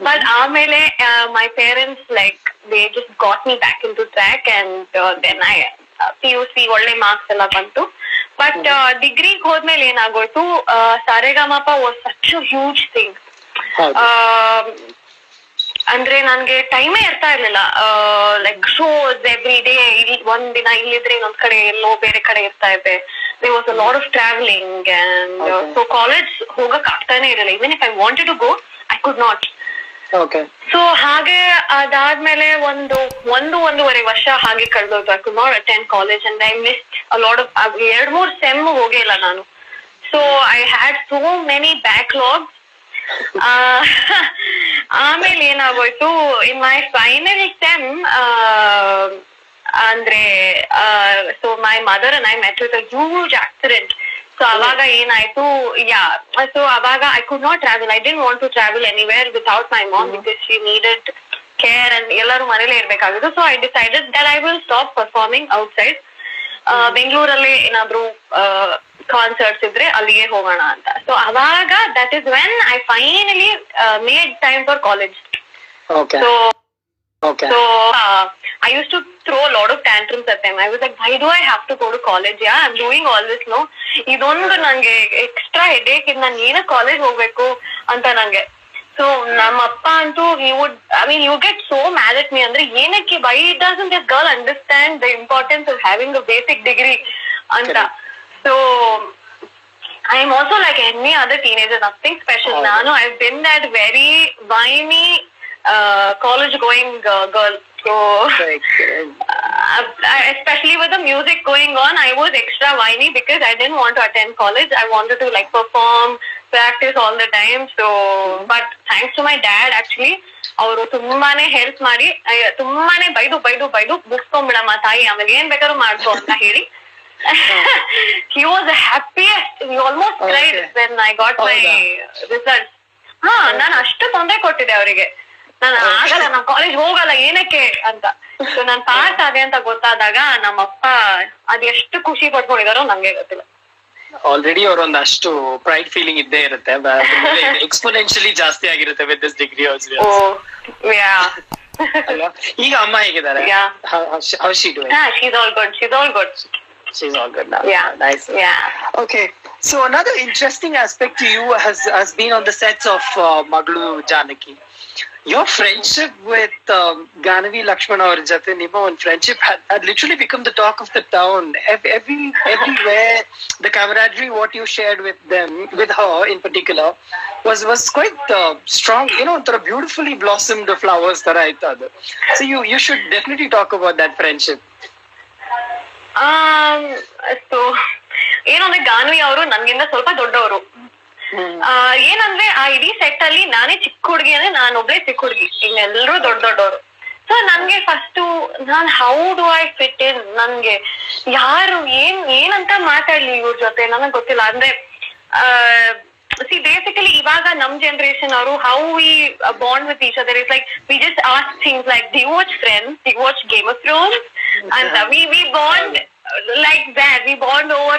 But ಆಮೇಲೆ my parents like they just got me back into track and then I PUC ಒಳ್ಳೆ marks ಎಲ್ಲ ಬಂತು. But ಡಿಗ್ರಿಗೆ ಹೋದ್ಮೇಲೆ ಏನಾಗೋಯ್ತು, ಸಾರೆಗಾಮಪ was such a huge thing. ಅಂದ್ರೆ ನನ್ಗೆ ಟೈಮೇ ಇರ್ತಾ ಇರ್ಲಿಲ್ಲ. ಲೈಕ್ ಶೋಸ್ ಎವ್ರಿ ಡೇ, ಒಂದ್ ದಿನ ಇಲ್ಲಿದ್ರೆ ಇನ್ನೊಂದ್ ಕಡೆ ಎಲ್ಲೋ ಬೇರೆ ಕಡೆ ಇರ್ತಾ ಇದ್ದೆ. There was a lot of travelling and so college ಹೋಗಕ್ ಆಗ್ತಾನೆ ಇರಲಿಲ್ಲ. Even if I wanted to go I could not. So ಹಾಗೆ ಅದಾದ್ಮೇಲೆ ಒಂದೂವರೆ ವರ್ಷ ಹಾಗೆ ಕಳೆದೋಯ್ತು. I could not attend college and I missed a lot of 2-3 sem ಹೋಗೇ ಇಲ್ಲ ನಾನು. So I had so many backlogs. ಆಮೇಲೆ ಏನಾಗೋಯ್ತು, ಇನ್ ಮೈ ಫೈನಲ್ ಸೆಮ್ ಅಂದ್ರೆ so my mother and I met with a huge accident. So ಅವಾಗ ಏನಾಯ್ತು, so ಅವಾಗ I could not travel. I didn't want to travel anywhere without my mom because she needed care and ಎಲ್ಲರೂ ಮನೇಲೆ ಇರ್ಬೇಕಾಗಿತ್ತು. So I decided that I will stop performing outside. ಬೆಂಗಳೂರಲ್ಲಿ ಏನಾದ್ರು concerts ಇದ್ರೆ ಅಲ್ಲಿಗೆ ಹೋಗೋಣ ಅಂತ. ಸೊ ಅವಾಗ that is when I finally made time for college. Okay. So I used to throw a lot of tantrums at them. I was like, why do I have to go to college? Yeah, I'm doing all this. No, ಇದೊಂದು ನಂಗೆ extra headache, ಇದು ನಾನು ಏನ college ಹೋಗ್ಬೇಕು ಅಂತ ನಂಗೆ. So ನಮ್ಮ ಅಪ್ಪ ಅಂತೂ he would get so mad at me. ಅಂದ್ರೆ ಏನಕ್ಕೆ, why doesn't this girl understand the importance of having a basic degree ಅಂತ. So I am also like any other teenager, nothing special. Nanu, I've been that very whiny college going girl. So especially with the music going on, I was extra whiny because I didn't want to attend college. I wanted to like perform, practice all the time. So but thanks to my dad, actually ಅವರು ತುಂಬಾನೇ help ಮಾಡಿ, ತುಂಬಾನೇ ಬೈದು ಮುಗಿಸ್ಕೊಂಡ್ಬಿಡಮ್ಮ ತಾಯಿ, ಆಮೇಲೆ ಏನ್ ಬೇಕಾದ್ರೂ ಮಾಡ್ಕೊ ಅಂತ ಹೇಳಿ. He was the happiest. He almost cried when I got my results. ನಾನು ಅಷ್ಟು ತೊಂದರೆ ಕೊಟ್ಟಿದ್ದೆ ಅವರಿಗೆ. ನಾನು ಆಗಲ್ಲ, ನಾನ್ ಕಾಲೇಜ್ ಹೋಗಲ್ಲ ಏನಕ್ಕೆ ಅಂತ. ಸೊ ನಾನ್ ಪಾಸ್ ಆದೆ ಅಂತ ಗೊತ್ತಾದಾಗ ನಮ್ಮಪ್ಪ ಅದೆಷ್ಟು ಖುಷಿ ಪಡ್ಕೊಂಡಿದಾರೋ ನಂಗೆ ಗೊತ್ತಿಲ್ಲ. ಆಲ್ರೆಡಿ ಅವರೊಂದಷ್ಟು ಪ್ರೈಡ್ ಫೀಲಿಂಗ್ ಇದ್ದೇ ಇರುತ್ತೆ, ಎಕ್ಸ್ಪೋನೆನ್ಷಿಯಲಿ ಜಾಸ್ತಿ ಆಗಿರುತ್ತೆ ವಿತ್ ದಿಸ್ ಡಿಗ್ರಿ ಆಲ್ಸೋ. ಈಗ ಅಮ್ಮ ಹೇಗಿದ್ದಾರೆ? How she doing? She's all good. She's all good now. Yeah. Nice. Yeah. Okay. So another interesting aspect to you has been on the sets of Maglu Janaki. Your friendship with Ganavi Lakshman or Jate Nima and friendship had literally become the talk of the town. Everywhere, the camaraderie what you shared with them, with her in particular, was quite strong. You know, there are beautifully blossomed flowers that I thought. So you should definitely talk about that friendship. So ಏನಂದ್ರೆ ಗಾನ್ವಿ ಅವರು ನನ್ಗಿಂತ ಸ್ವಲ್ಪ ದೊಡ್ಡವರು. ಏನಂದ್ರೆ ಆ ಇಡೀ set ಅಲ್ಲಿ ನಾನೇ ಚಿಕ್ಕ ಹುಡುಗಿ, ಅಂದ್ರೆ ನಾನೊಬ್ಳೆ ಚಿಕ್ಕ ಹುಡುಗಿ, ಇನ್ನೆಲ್ಲರೂ ದೊಡ್ಡವರು. ಸೊ ನನ್ಗೆ first non how do I fit ಇನ್, ನನ್ಗೆ ಯಾರು ಏನಂತ ಮಾತಾಡ್ಲಿ ಇವ್ರ ಜೊತೆ ನನಗ್ ಗೊತ್ತಿಲ್ಲ. ಅಂದ್ರೆ ಬೇಸಿಕಲಿ ಇವಾಗ ನಮ್ ಜನರೇಷನ್ ಅವರು how we bond with each other is like we just ask things like do you watch Friends, do you watch Game of Thrones ಅಂತ. We bond like that. We bond over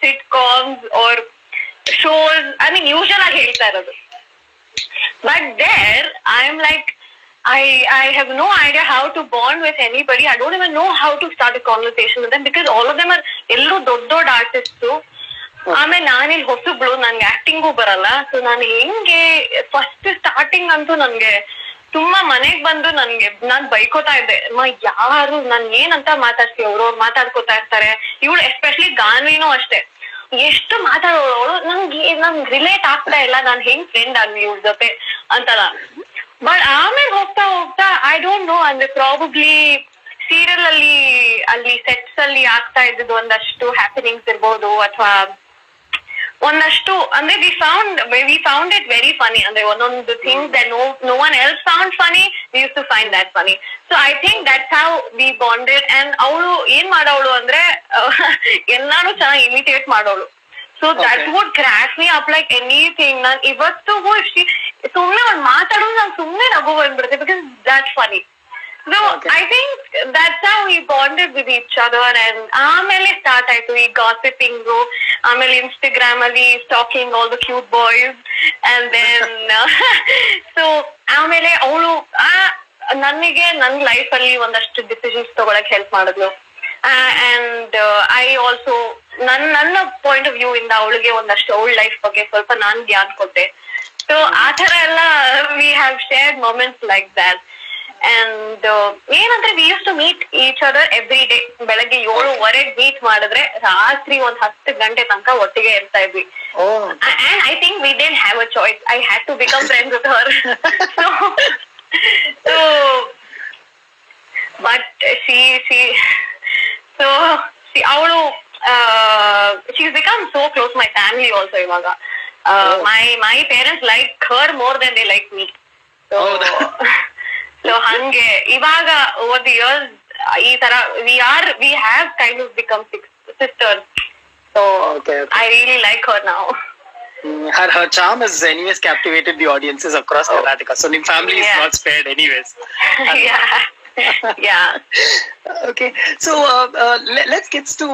sitcoms or shows. I mean, usual ಆಗಿ ಹೇಳ್ತಾ ಇರೋದು. But there, I'm like, I have no idea how to bond with anybody. I don't even know how to start a conversation with them because all of them are ಎಲ್ಲರೂ ದೊಡ್ಡ artist. ಆಮೇಲೆ ನಾನಿಲ್ಲಿ ಹೊಸಬ್ಳು, ನನ್ಗೆ acting ಬರಲ್ಲ. So ನಾನು ಹೆಂಗೆ first starting ಅಂತೂ ನನ್ಗೆ ತುಂಬಾ ಮನೆಗ್ ಬಂದು ನಾನ್ ಬೈಕೋತಾ ಇದ್ದೆ, ಯಾರು ನನ್ ಏನಂತ ಮಾತಾಡ್ತೀವಿ, ಅವ್ರು ಮಾತಾಡ್ಕೋತಾ ಇರ್ತಾರೆ. ಇವಳು ಎಸ್ಪೆಷಲಿ ಗಾನ್ವಿನೂ ಅಷ್ಟೇ, ಎಷ್ಟು ಮಾತಾಡೋಳು, ನಂಗೆ ರಿಲೇಟ್ ಆಗ್ತಾ ಇಲ್ಲ, ನಾನ್ ಹೆಂಗ್ ಫ್ರೆಂಡ್ ಆಗ್ಲಿ ಇವ್ರ ಜೊತೆ ಅಂತಲ್ಲ. ಬಟ್ ಆಮೇಲೆ ಹೋಗ್ತಾ ಐ ಡೋಂಟ್ ನೋ, ಅಂದ್ರೆ ಪ್ರಾಬಬ್ಲಿ ಸೀರಿಯಲ್ ಅಲ್ಲಿ ಸೆಟ್ಸ್ ಅಲ್ಲಿ ಆಗ್ತಾ ಇದ್ದು ಒಂದಷ್ಟು ಹ್ಯಾಪನಿಂಗ್ಸ್ ಇರ್ಬೋದು, ಅಥವಾ ಒಂದಷ್ಟು ಅಂದ್ರೆ we found it very funny. ಅಂದ್ರೆ ಒಂದೊಂದು things that no one else found funny, we used to find that funny. So I think that's how we bonded. And ಅವಳು ಏನ್ ಮಾಡೋಳು ಅಂದ್ರೆ ಎಲ್ಲಾನು ಚೆನ್ನಾಗಿ ಇಮಿಟೇಟ್ ಮಾಡೋಳು. So that would crack me up like anything. ನಾನ್ ಇವತ್ತು ಸುಮ್ನೆ ಅವ್ಳು ಮಾತಾಡೋದು ನಂಗೆ ಸುಮ್ನೆ ನಗು ಬಂದ್ಬಿಡುತ್ತೆ because that's funny. So I think that's how we bonded with each other. And ಆಮೇಲೆ ಸ್ಟಾರ್ಟ್ ಆಯ್ತು ಈ ಗಾಸಿಪಿಂಗು, ಆಮೇಲೆ ಇನ್ಸ್ಟಾಗ್ರಾಮ್ ಅಲ್ಲಿ stalking all the cute boys. And then so ಆಮೇಲೆ ಅವಳು ನನಗೆ ನನ್ ಲೈಫ್ ಅಲ್ಲಿ ಒಂದಷ್ಟು ಡಿಸಿಷನ್ಸ್ ತಗೊಳಕ್ ಹೆಲ್ಪ್ ಮಾಡಿದ್ಲು. ಅಂಡ್ ಐ ಆಲ್ಸೋ ನನ್ನ ಪಾಯಿಂಟ್ ಆಫ್ ವ್ಯೂ ಇಂದ ಅವಳಿಗೆ ಒಂದಷ್ಟು ಅವಳ ಲೈಫ್ ಬಗ್ಗೆ ಸ್ವಲ್ಪ ನಾನ್ ಜ್ಞಾನ ಕೊಟ್ಟೆ. ಸೊ ಆ ತರ ಎಲ್ಲ we have shared moments like that. And ಏನಂದ್ರೆ we use to meet each other every day. ಬೆಳಗ್ಗೆ 7:15 ಮೀಟ್ ಮಾಡಿದ್ರೆ ರಾತ್ರಿ 10 ಗಂಟೆ ತನಕ ಒಟ್ಟಿಗೆ ಇರ್ತಾ ಇದ್ವಿ. And I think we didn't have a choice, I had to become friends with her. So but ಅವಳು she's become so close my family also ಇವಾಗ. My parents like her more than they like me. So ಹಂಗೆ ಇವಾಗ over the years ಈ ತರ we have kind of become sisters. So I really like her now. Her charm has anyways captivated the audiences across Karnataka. So Nim family is Yeah. not spared anyways. Yeah. Yeah. Okay, so let's get to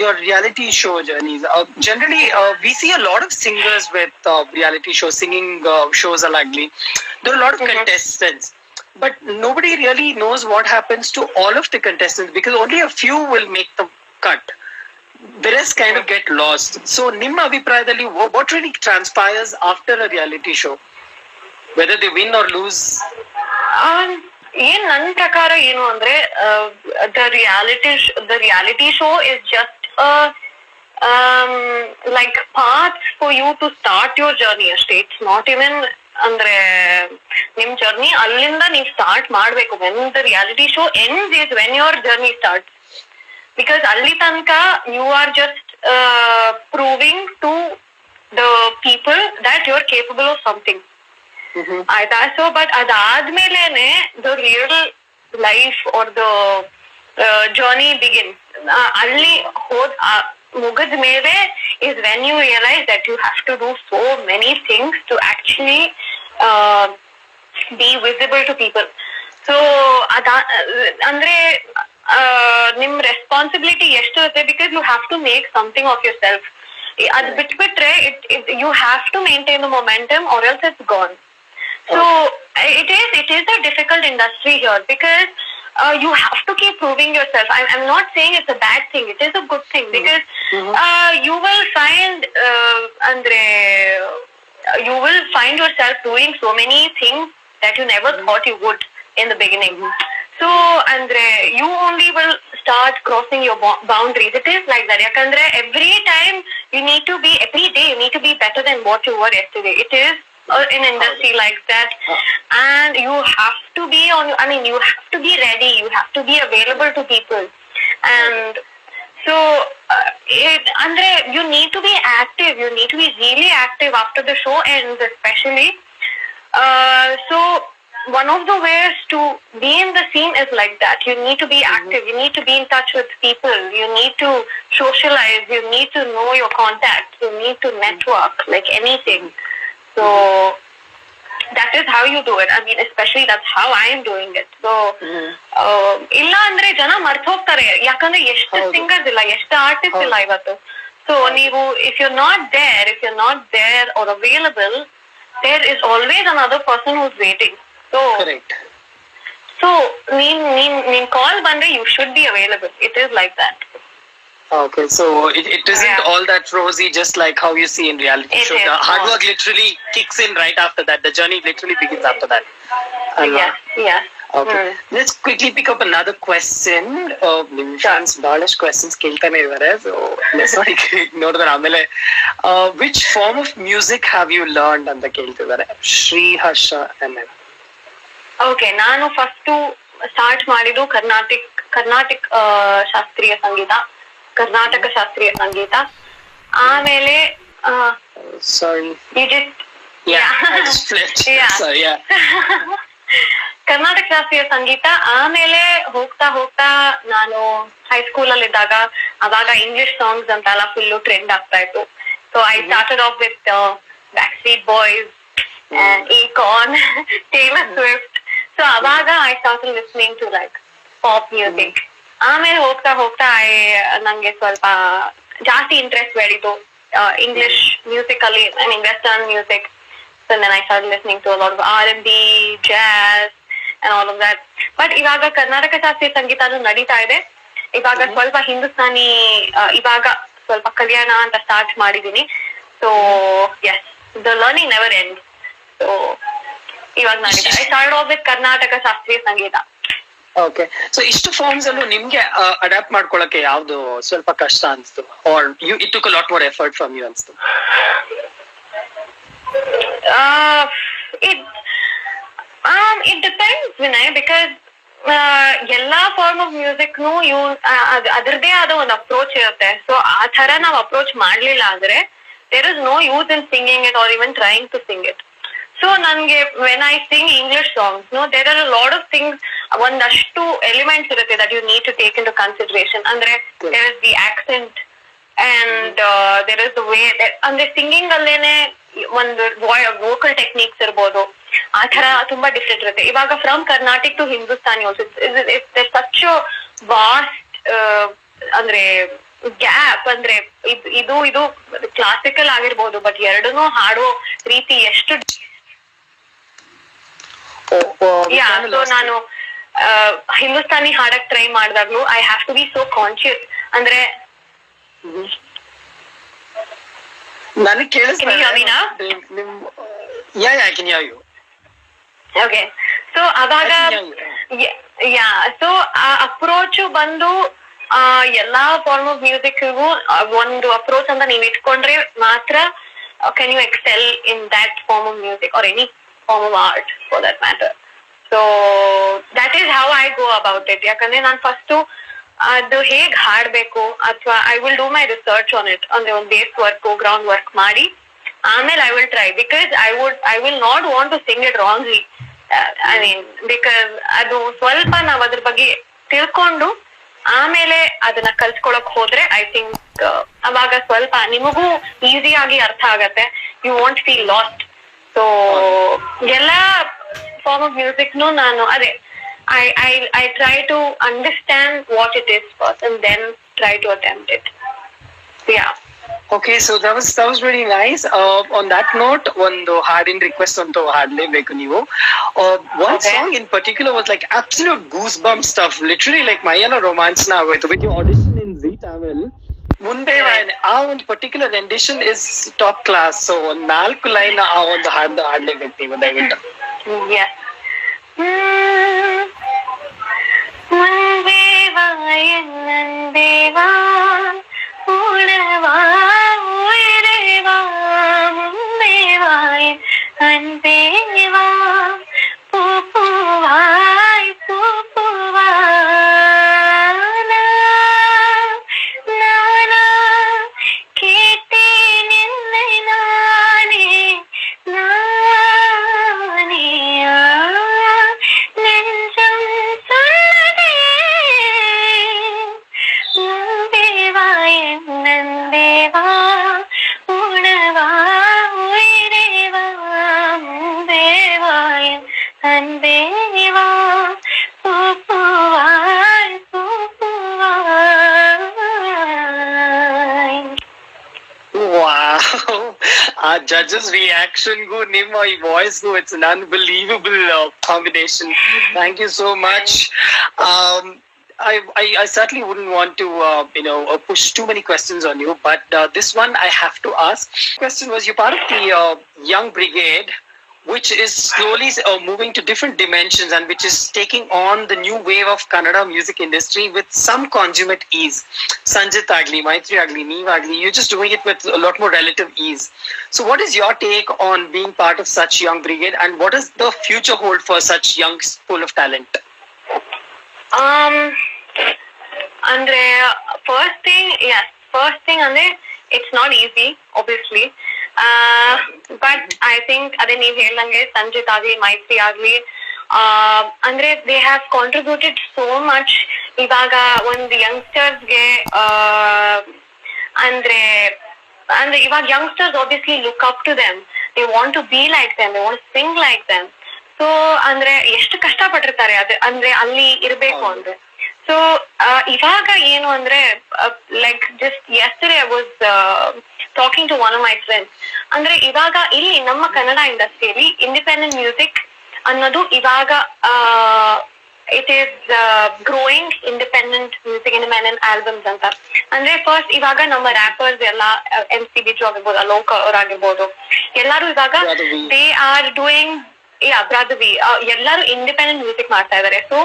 your reality show journeys. Generally, we see a lot of singers with reality shows, singing shows are likely. There are a lot of contestants, but nobody really knows what happens to all of the contestants because only a few will make the cut. The rest kind of get lost. So, Nimma Abhiprayadalli, what really transpires after a reality show? Whether they win or lose? ಏನ್ ನನ್ ಪ್ರಕಾರ ಏನು ಅಂದ್ರೆ the reality show is just like path for you to start your journey ಅಷ್ಟೇ. It's not even ಅಂದ್ರೆ ನಿಮ್ journey ಅಲ್ಲಿಂದ ನೀವ್ ಸ್ಟಾರ್ಟ್ ಮಾಡ್ಬೇಕು. When the reality show ends is when your journey starts. Because ಅಲ್ಲಿ ತನಕ you are just proving to the people that you are capable of something. ಆಯ್ತಾ? So but ಅದಾದ್ಮೇಲೆನೆ the real life are the journey begin. ಅಲ್ಲಿ ಮುಗಿದ ಮೇಲೆ is when you realise that you have to do so many things to actually be visible to people. So ಅಂದ್ರೆ ನಿಮ್ responsibility ಎಷ್ಟು ಇರುತ್ತೆ because you have to make something of yourself. ಅದ್ ಬಿಟ್ಬಿಟ್ರೆ you have to maintain the momentum or else it's gone. So it is a difficult industry here because you have to keep proving yourself. I'm not saying it's a bad thing. It is a good thing because you will find you will find yourself doing so many things that you never thought you would in the beginning. So andre you only will start crossing your boundaries. It is like that. Yakandre every day you need to be better than what you were yesterday. It is in industry like that, and you have to be you have to be ready, you have to be available to people, and so andre you need to be active, you need to be really active after the show ends especially. So one of the ways to be in the scene is like that. You need to be active, you need to be in touch with people, you need to socialize, you need to know your contacts, you need to network like anything. So that is how you do it. I mean, especially that's how I am doing it. So ಇಲ್ಲ ಅಂದ್ರೆ ಜನ ಮರ್ತ್ ಹೋಗ್ತಾರೆ. ಯಾಕಂದ್ರೆ ಎಷ್ಟು singers ಇಲ್ಲ, ಎಷ್ಟು artist ಇಲ್ಲ ಇವತ್ತು. ಸೊ ನೀವು if you not there or available, there is always another person who's waiting. So Correct. So ನೀನ್ ಕಾಲ್ ಬಂದ್ರೆ you should be available. It is like that. Okay, so it isn't all that rosy, just like how you see in reality show. The hard work literally kicks in right after that. The journey literally begins after that. Yes. Okay. Let's quickly pick up another question. Fans balash questions keltane idare, so let's not ignore that. Amele which form of music have you learned anta keltidare? Shri Harsha MM. Okay, ನಾನು first start ಮಾಡಿದ್ದು ಕರ್ನಾಟಕ ಶಾಸ್ತ್ರೀಯ ಸಂಗೀತ, ಕರ್ನಾಟಕ ಶಾಸ್ತ್ರೀಯ ಸಂಗೀತ. ಆಮೇಲೆ sorry you just I just flipped. Sorry, yeah. Karnataka ಶಾಸ್ತ್ರೀಯ ಸಂಗೀತ. ಆಮೇಲೆ ಹೋಗ್ತಾ ನಾನು high school ಅಲ್ಲಿ ಇದ್ದಾಗ ಅವಾಗ ಇಂಗ್ಲಿಷ್ ಸಾಂಗ್ಸ್ ಅಂತೆಲ್ಲ ಫುಲ್ ಟ್ರೆಂಡ್ ಆಗ್ತಾ ಇತ್ತು. So I started off with Backstreet Boys and Akon, Taylor Swift. So ಅವಾಗ I started listening to like pop music. ಆಮೇಲೆ ಹೋಗ್ತಾ ನಂಗೆ ಸ್ವಲ್ಪ ಜಾಸ್ತಿ ಇಂಟ್ರೆಸ್ಟ್ ಬೆಳೀತು ಇಂಗ್ಲಿಷ್ ಮ್ಯೂಸಿಕ್ ಅಲ್ಲಿ, I mean western music. So then I started listening to a lot of R&B, jazz and all of that. But ಇವಾಗ ಕರ್ನಾಟಕ ಶಾಸ್ತ್ರೀಯ ಸಂಗೀತನೂ ನಡೀತಾ ಇದೆ. ಇವಾಗ ಸ್ವಲ್ಪ ಹಿಂದೂಸ್ತಾನಿ ಇವಾಗ ಸ್ವಲ್ಪ ಕಲಿಯೋಣ ಅಂತ ಸ್ಟಾರ್ಟ್ ಮಾಡಿದೀನಿ. So yes, the learning never ends. So ಇವಾಗ ನಡೀತಾ. I started off with Karnataka ಶಾಸ್ತ್ರೀಯ ಸಂಗೀತ. ಓಕೆ, ಸೊ ಇಷ್ಟು ಫಾರ್ಮ್ಸ್ ಅಲ್ಲೂ ನಿಮ್ಗೆ ಅಡಾಪ್ಟ್ ಮಾಡ್ಕೊಳಕ್ಕೆ ಯಾವ್ದು ಸ್ವಲ್ಪ ಕಷ್ಟ ಅನ್ಸ್ತು, are it took a lot more effort from you ಅನ್ಸ್ತು? It depends, Vinay, because ಎಲ್ಲಾ ಫಾರ್ಮ್ ಆಫ್ ಮ್ಯೂಸಿಕ್ನು ಅದರದೇ ಆದ ಒಂದು ಅಪ್ರೋಚ್ ಇರುತ್ತೆ. ಸೊ ಆ ತರ ನಾವ್ ಅಪ್ರೋಚ್ ಮಾಡ್ಲಿಲ್ಲ ಅಂದ್ರೆ there is no use in singing it or even trying to sing it. So ನನ್ಗೆ when I sing English songs, there are a lot of things, ಒಂದಷ್ಟು ಎಲಿಮೆಂಟ್ಸ್ ಇರುತ್ತೆ that you need to take into consideration. ಅಂದ್ರೆ there is the accent and there is way ಅಂದ್ರೆ singing ಅಲ್ಲೇನೆ ಒಂದು vocal techniques ಇರ್ಬೋದು, ಆ ತರ ತುಂಬಾ ಡಿಫ್ರೆಂಟ್ ಇರುತ್ತೆ. ಇವಾಗ from Carnatic to Hindustani also such vast ಅಂದ್ರೆ ಗ್ಯಾಪ್. ಅಂದ್ರೆ ಇದು ಕ್ಲಾಸಿಕಲ್ ಆಗಿರ್ಬೋದು, ಬಟ್ ಎರಡನ್ನೂ ಹಾಡೋ ರೀತಿ ಎಷ್ಟು ಸೊ ನಾನು ಹಿಂದೂಸ್ತಾನಿ ಹಾಡಕ್ ಟ್ರೈ ಮಾಡಿದಾಗ್ಲೂ I have to be so conscious. ಅಂದ್ರೆ ನನಗೆ ಕೇಳಿಸ್ತಾ ಓಕೆ. ಸೊ ಅವಾಗ ಸೊ ಆ ಅಪ್ರೋಚ್ ಬಂದು ಎಲ್ಲಾ ಫಾರ್ಮ್ ಆಫ್ ಮ್ಯೂಸಿಕ್ಗೂ ಒಂದು ಅಪ್ರೋಚ್ ಅಂತ ನೀವ್ ಇಟ್ಕೊಂಡ್ರೆ ಮಾತ್ರ can you excel in that form of music or any form of art for that matter. So that is how I go about it. ಯಾಕಂದ್ರೆ ನಾನು ಫಸ್ಟ್ ಅದು ಹೇಗ್ ಹಾಡ್ಬೇಕು ಅಥವಾ I will do my research on it, ಅಂದ್ರೆ ಒಂದು base work ground work ಮಾಡಿ ಆಮೇಲೆ I will try. Because I will not want to sing it wrongly. I mean because ಅದು ಸ್ವಲ್ಪ ನಾವ್ ಅದ್ರ ಬಗ್ಗೆ ತಿಳ್ಕೊಂಡು ಆಮೇಲೆ ಅದನ್ನ ಕಲ್ಸ್ಕೊಳಕ್ ಹೋದ್ರೆ ಐ ಥಿಂಕ್ ಅವಾಗ ಸ್ವಲ್ಪ ನಿಮಗೂ ಈಸಿಯಾಗಿ ಅರ್ಥ ಆಗತ್ತೆ. You want feel lost. So ಎಲ್ಲಾ ಫಾರ್ಮ್ ಆಫ್ ಮ್ಯೂಸಿಕ್ನು ನಾನು ಅದೇ I try to understand what it is first and then try to attempt it. Yeah. Okay, so that was really nice. On that note, ಒಂದು ಹಾಡಿನ request ಅಂತೂ ಹಾಡ್ಲೇಬೇಕು ನೀವು. One song in particular was like absolute goosebump stuff. Literally like ಮೈಯೆಲ್ಲ romance ನ ಆಗೋಯ್ತು. With your audition in Zee Tamil, ಮುಂದೆ ಆ ಒಂದು particular rendition is top class. So ಒಂದ್ 4 ಲೈನ್ ಆ ಒಂದು ಹಾಡ್ಲೇಬೇಕು ನೀವು ದಯವಿಟ್ಟು. Yes. ಮುಂದೇವಾ ಎನ್ನಂದೇವಾ ಉಣವಾ ಉಯಿರೇವಾ ಮುಂದೇವಾ ಅಂದೇವಾ ಪೂಪುವಾಯ್ ಪೂಪುವಾ ನಾನಾ ಕೇಟೇನೆನ್ನೆ ನಾನೇ Judges' reaction go, Nimma, voice go. It's an unbelievable combination. Thank you so much. I certainly wouldn't want to, push too many questions on you, but this one I have to ask. Question was, you're part of the Young Brigade, which is slowly moving to different dimensions and which is taking on the new wave of Kannada music industry with some consummate ease. Sanjit agli, Maitri agli, Neev agli, you're just doing it with a lot more relative ease. So what is your take on being part of such Young Brigade, and what does the future hold for such young pool of talent? Andre first thing andre it's not easy obviously, but I think ade neev helange Sanjit agli Maitri agli andre they have contributed so much. Ivaga one youngsters ge andre ivaga youngsters obviously look up to them. They want to be like them, they want to sing like them. So ಅಂದ್ರೆ ಎಷ್ಟು ಕಷ್ಟ ಪಟ್ಟಿರ್ತಾರೆ ಅದೇ ಅಂದ್ರೆ ಅಲ್ಲಿ ಇರ್ಬೇಕು ಅಂದ್ರೆ. So ಇವಾಗ ಏನು ಅಂದ್ರೆ like just yesterday I was talking to one of my friends. ಅಂದ್ರೆ ಇವಾಗ ಇಲ್ಲಿ ನಮ್ಮ ಕನ್ನಡ ಇಂಡಸ್ಟ್ರಿಯಲ್ಲಿ ಇಂಡಿಪೆಂಡೆಂಟ್ ಮ್ಯೂಸಿಕ್ ಅನ್ನೋದು ಇವಾಗ it is growing. Independent music, independent albums ಅಂತ ಅಂದ್ರೆ ಫಸ್ಟ್ ಇವಾಗ ನಮ್ಮ ರ್ಯಾಪರ್ಸ್ ಎಲ್ಲ MC ಬಿಜು ಆಗಿರ್ಬೋದು, ಅಲೋಕ್ ಅವರಾಗಿರ್ಬೋದು, ಎಲ್ಲಾರು ಇವಾಗ ದೇ ಆರ್ ಡೂಯಿಂಗ್ ಬ್ರಾದವಿ ಎಲ್ಲಾರು ಇಂಡಿಪೆಂಡೆಂಟ್ ಮ್ಯೂಸಿಕ್ ಮಾಡ್ತಾ ಇದಾರೆ. ಸೊ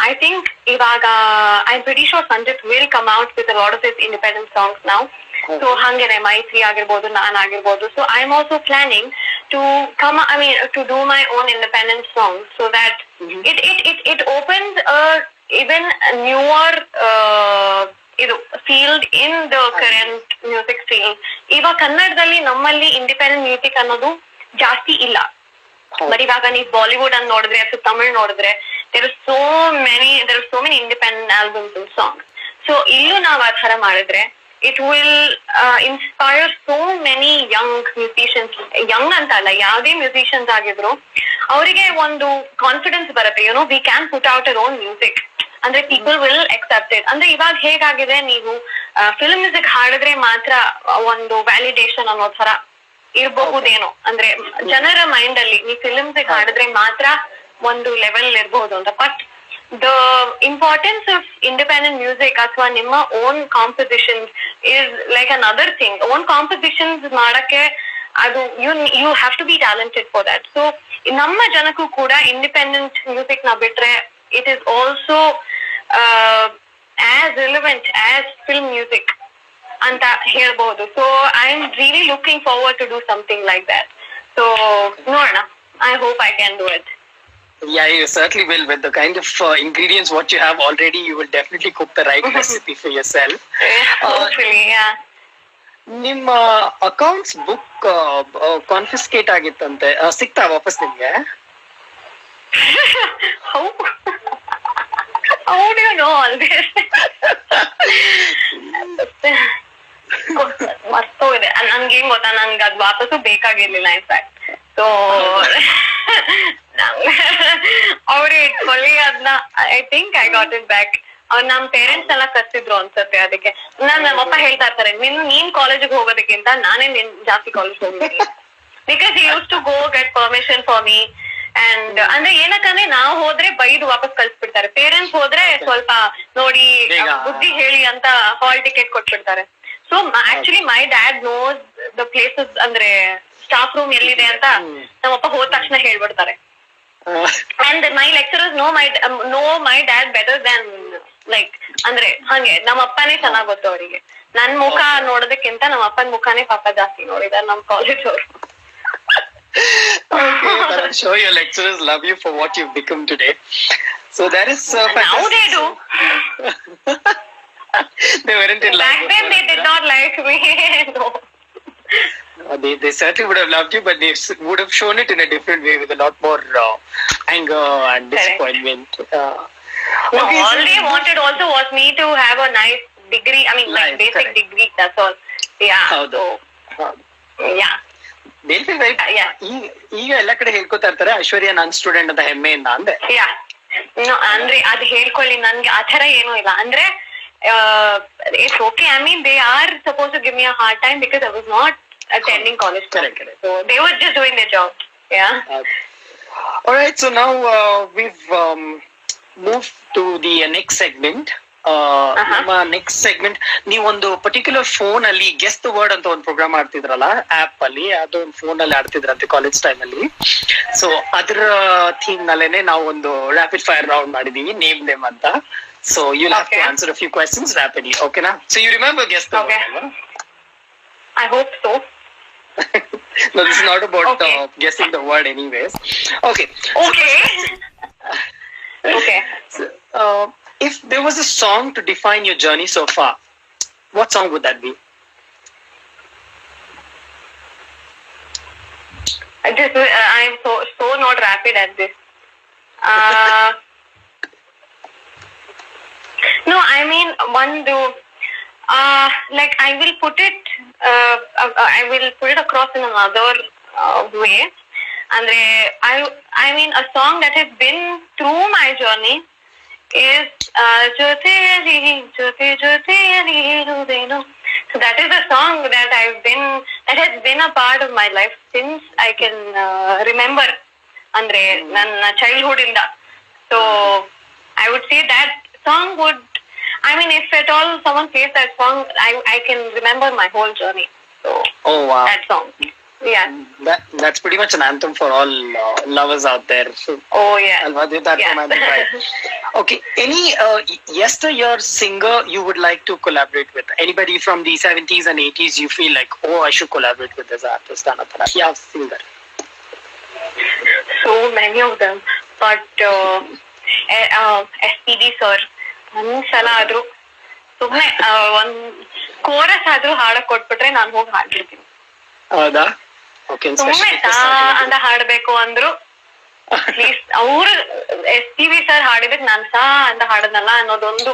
ಐ ಥಿಂಕ್ ಇವಾಗ I am pretty sure Sanjith will come out with a lot of this independent songs now. So ಹಂಗೇನೆ ಮೈತ್ರಿ ಆಗಿರ್ಬೋದು, ನಾನ್ ಆಗಿರ್ಬೋದು. So I am also planning to come to do my own independent songs so that it opens even newer ಇದು field in the current music field. ಇವಾಗ ಕನ್ನಡದಲ್ಲಿ ನಮ್ಮಲ್ಲಿ independent music ಅನ್ನೋದು ಜಾಸ್ತಿ ಇಲ್ಲ. ಬಟ್ ಇವಾಗ ನೀವು ಬಾಲಿವುಡ್ ಅನ್ನು ನೋಡಿದ್ರೆ ಅಥವಾ ತಮಿಳ್ ನೋಡಿದ್ರೆ there are so many independent albums and songs. So ಇಲ್ಲೂ ನಾವ್ ಆ ತರ ಮಾಡಿದ್ರೆ it will inspire so many young musicians. Young ಅಂತಲ್ಲ, ಯಾವುದೇ musicians ಆಗಿದ್ರು ಅವರಿಗೆ ಒಂದು ಕಾನ್ಫಿಡೆನ್ಸ್ ಬರುತ್ತೆ, we can put out our own music. ಅಂದ್ರೆ people will accept it. ಅಂದ್ರೆ ಇವಾಗ ಹೇಗಾಗಿದೆ, ನೀವು ಫಿಲ್ಮ್ ಮ್ಯೂಸಿಕ್ ಹಾಡಿದ್ರೆ ಮಾತ್ರ ಒಂದು ವ್ಯಾಲಿಡೇಷನ್ ಅನ್ನೋ ತರ ಇರಬಹುದೇನೋ, ಅಂದ್ರೆ ಜನರ ಮೈಂಡ್ ಅಲ್ಲಿ ನೀವು ಫಿಲ್ಮ್ ಮ್ಯೂಸಿಕ್ ಹಾಡಿದ್ರೆ ಮಾತ್ರ ಒಂದು ಲೆವೆಲ್ ಇರಬಹುದು ಅಂತ. But the importance of independent music ಅಥವಾ ನಿಮ್ಮ own composition is like another thing. Own compositions ಮಾಡಕ್ಕೆ ಅದು you have to be talented for that. So ನಮ್ಮ ಜನಕ್ಕೂ ಕೂಡ ಇಂಡಿಪೆಂಡೆಂಟ್ ಮ್ಯೂಸಿಕ್ ನ ಬಿಟ್ರೆ it is also as relevant as film music anta helbodu. So I am really looking forward to do something like that. So Norna, I hope I can do it. Yeah, you certainly will. With the kind of ingredients what you have already, you will definitely cook the right recipe for yourself. Hopefully, yeah. ನಿಮ್ಮ accounts book confiscate ಆಗಿತ್ತಂತೆ, ಸಿಕ್ತಾ ವಾಪಸ್ ನಿಮ್ಗೆ? How do you know all this? ಮರ್ತೋಗಿದೆ ನನ್ಗೆ. ಏನ್ ಗೊತ್ತಾ, ನನ್ಗೆ ಅದು ವಾಪಸ್ಸು ಬೇಕಾಗಿರ್ಲಿಲ್ಲ ಇನ್ಫ್ಯಾಕ್ಟ್. ಸೊ ಅವ್ರು ಇಟ್ಕೊಳ್ಳಿ ಅದನ್ನ. I think I got it back. ಅವ್ರು ನಮ್ ಪೇರೆಂಟ್ಸ್ ಎಲ್ಲ ಕರ್ಸಿದ್ರು ಅನ್ಸತ್ತೆ. ಅದಕ್ಕೆ ನಮ್ಮಪ್ಪ ಹೇಳ್ತಾ ಇರ್ತಾರೆ, ನೀನ್ ಕಾಲೇಜಿಗೆ ಹೋಗೋದಕ್ಕಿಂತ ನಾನೇ ಜಾಸ್ತಿ ಕಾಲೇಜ್ ಹೋಗ್ತೀನಿ. Because he used to go get permission for me. And ಅಂದ್ರೆ ಏನಕ್ಕಂದ್ರೆ ನಾವು ಹೋದ್ರೆ ಬೈದು ವಾಪಸ್ ಕಳ್ಸ್ಬಿಡ್ತಾರೆ. ಪೇರೆಂಟ್ಸ್ ಹೋದ್ರೆ ಸ್ವಲ್ಪ ನೋಡಿ ಬುದ್ಧಿ ಹೇಳಿ ಅಂತ ಹಾಲ್ ಟಿಕೆಟ್ ಕೊಟ್ಬಿಡ್ತಾರೆ. So actually my dad knows the places, ಅಂದ್ರೆ ಸ್ಟಾಫ್ ರೂಮ್ ಎಲ್ಲಿದೆ ಅಂತ ನಮ್ಮಪ್ಪ ಹೋದ ತಕ್ಷಣ ಹೇಳ್ಬಿಡ್ತಾರೆ. And my lecturers know my dad better than like, ಅಂದ್ರೆ ಹಂಗೆ ನಮ್ಮಪ್ಪನೇ ಚೆನ್ನಾಗ್ ಗೊತ್ತು ಅವರಿಗೆ. ನನ್ ಮುಖ ನೋಡೋದಕ್ಕಿಂತ ನಮ್ಮ ಅಪ್ಪನ ಮುಖಾನೇ ಪಾಪ ಜಾಸ್ತಿ ನೋಡಿದಾರೆ ನಮ್ ಕಾಲೇಜ್ ಅವರು. Okay, but I'm sure your lecturers love you for what you've become today. So that is fantastic. Now they do. They weren't in love. Back then they did not like me. No. They certainly would have loved you, but they would have shown it in a different way with a lot more anger and disappointment. Okay, all they wanted also was me to have a nice degree. I mean, like basic correct. Degree. That's all. Yeah. So, yeah. ಈಗ ಎಲ್ಲ ಕಡೆ ಹೇಳ್ಕೊತಾ ಇರ್ತಾರೆ ಐಶ್ವರ್ಯ ನನ್ student ಅಂತ ಹೆಮ್ಮೆಯಿಂದ ಅಂದೆ. ಅಂದ್ರೆ ಅದ್ ಹೇಳ್ಕೊಳ್ಳಿ, ನನ್ಗೆ ಆತರ ಏನೂ ಇಲ್ಲ. ಅಂದ್ರೆ it's okay. I mean they are suppose to give me a hard time because I was not attending college. Correct. So they were just doing their job. Yeah. All right. So now we've moved to the next segment. ನಮ್ಮ next segment, ನೀವೊಂದು particular phone ಅಲ್ಲಿ guess the word ಅಂತ ಒಂದು programme ಆಡ್ತಿದ್ರಲ್ಲ app ಅಲ್ಲಿ, ಅದೊಂದು ಫೋನ್ ಅಲ್ಲಿ ಆಡ್ತಿದ್ರಂತೆ ಕಾಲೇಜ್ ಟೈಮ್ ಅಲ್ಲಿ. ಸೊ ಅದ್ರ ಥೀಮ್ ನಲ್ಲೇನೆ ನಾವು ಒಂದು ರ್ಯಾಪಿಡ್ ಫೈರ್ ರೌಂಡ್ ಮಾಡಿದೀವಿ, ನೇಮ್ ಅಂತ. So you have to answer a few questions rapidly, ಓಕೆನಾ? So you remember guess the word? I hope so. No, this is not about guessing the word anyways. Okay. Okay. So, if there was a song to define your journey so far, what song would that be? I am so not rapid at this. No, I mean like I will put it across in another way. Andre I mean a song that has been through my journey is Jyoteli Jyoteli Rudeno. So that is a song that has been a part of my life since I can remember, andre nanna childhood inda. So I would say that song would, I mean, if at all someone plays that song, I can remember my whole journey. So, oh wow, that song, yeah. That's pretty much an anthem for all lovers out there. So, oh yeah, I'll do that for my right. Okay, any yesteryear singer you would like to collaborate with? Anybody from the 70s and 80s you feel like, oh, I should collaborate with this artist? Yeah, singer. So many of them, but SPB sir. ಒಂದ್ಸಲ ಆದ್ರೂ ಸುಮ್ನೆ ಒಂದ್ chorus ಆದ್ರೂ ಹಾಡಕ್ ಕೊಟ್ಬಿಟ್ರೆ ನಾನ್ ಹೋಗಿ ಹಾಡ್ಬಿಡ್ತೀನಿ. ಹೌದಾ? ಸುಮ್ನೆ ಅಂತ ಹಾಡ್ಬೇಕು ಅಂದ್ರು ಪ್ಲೀಸ್ ಅವ್ರು SPB ಸರ್ ಹಾಡಿದಕ್ ನಾನ್ ಅಂತ ಹಾಡದ್ನಲ್ಲ ಅನ್ನೋದೊಂದು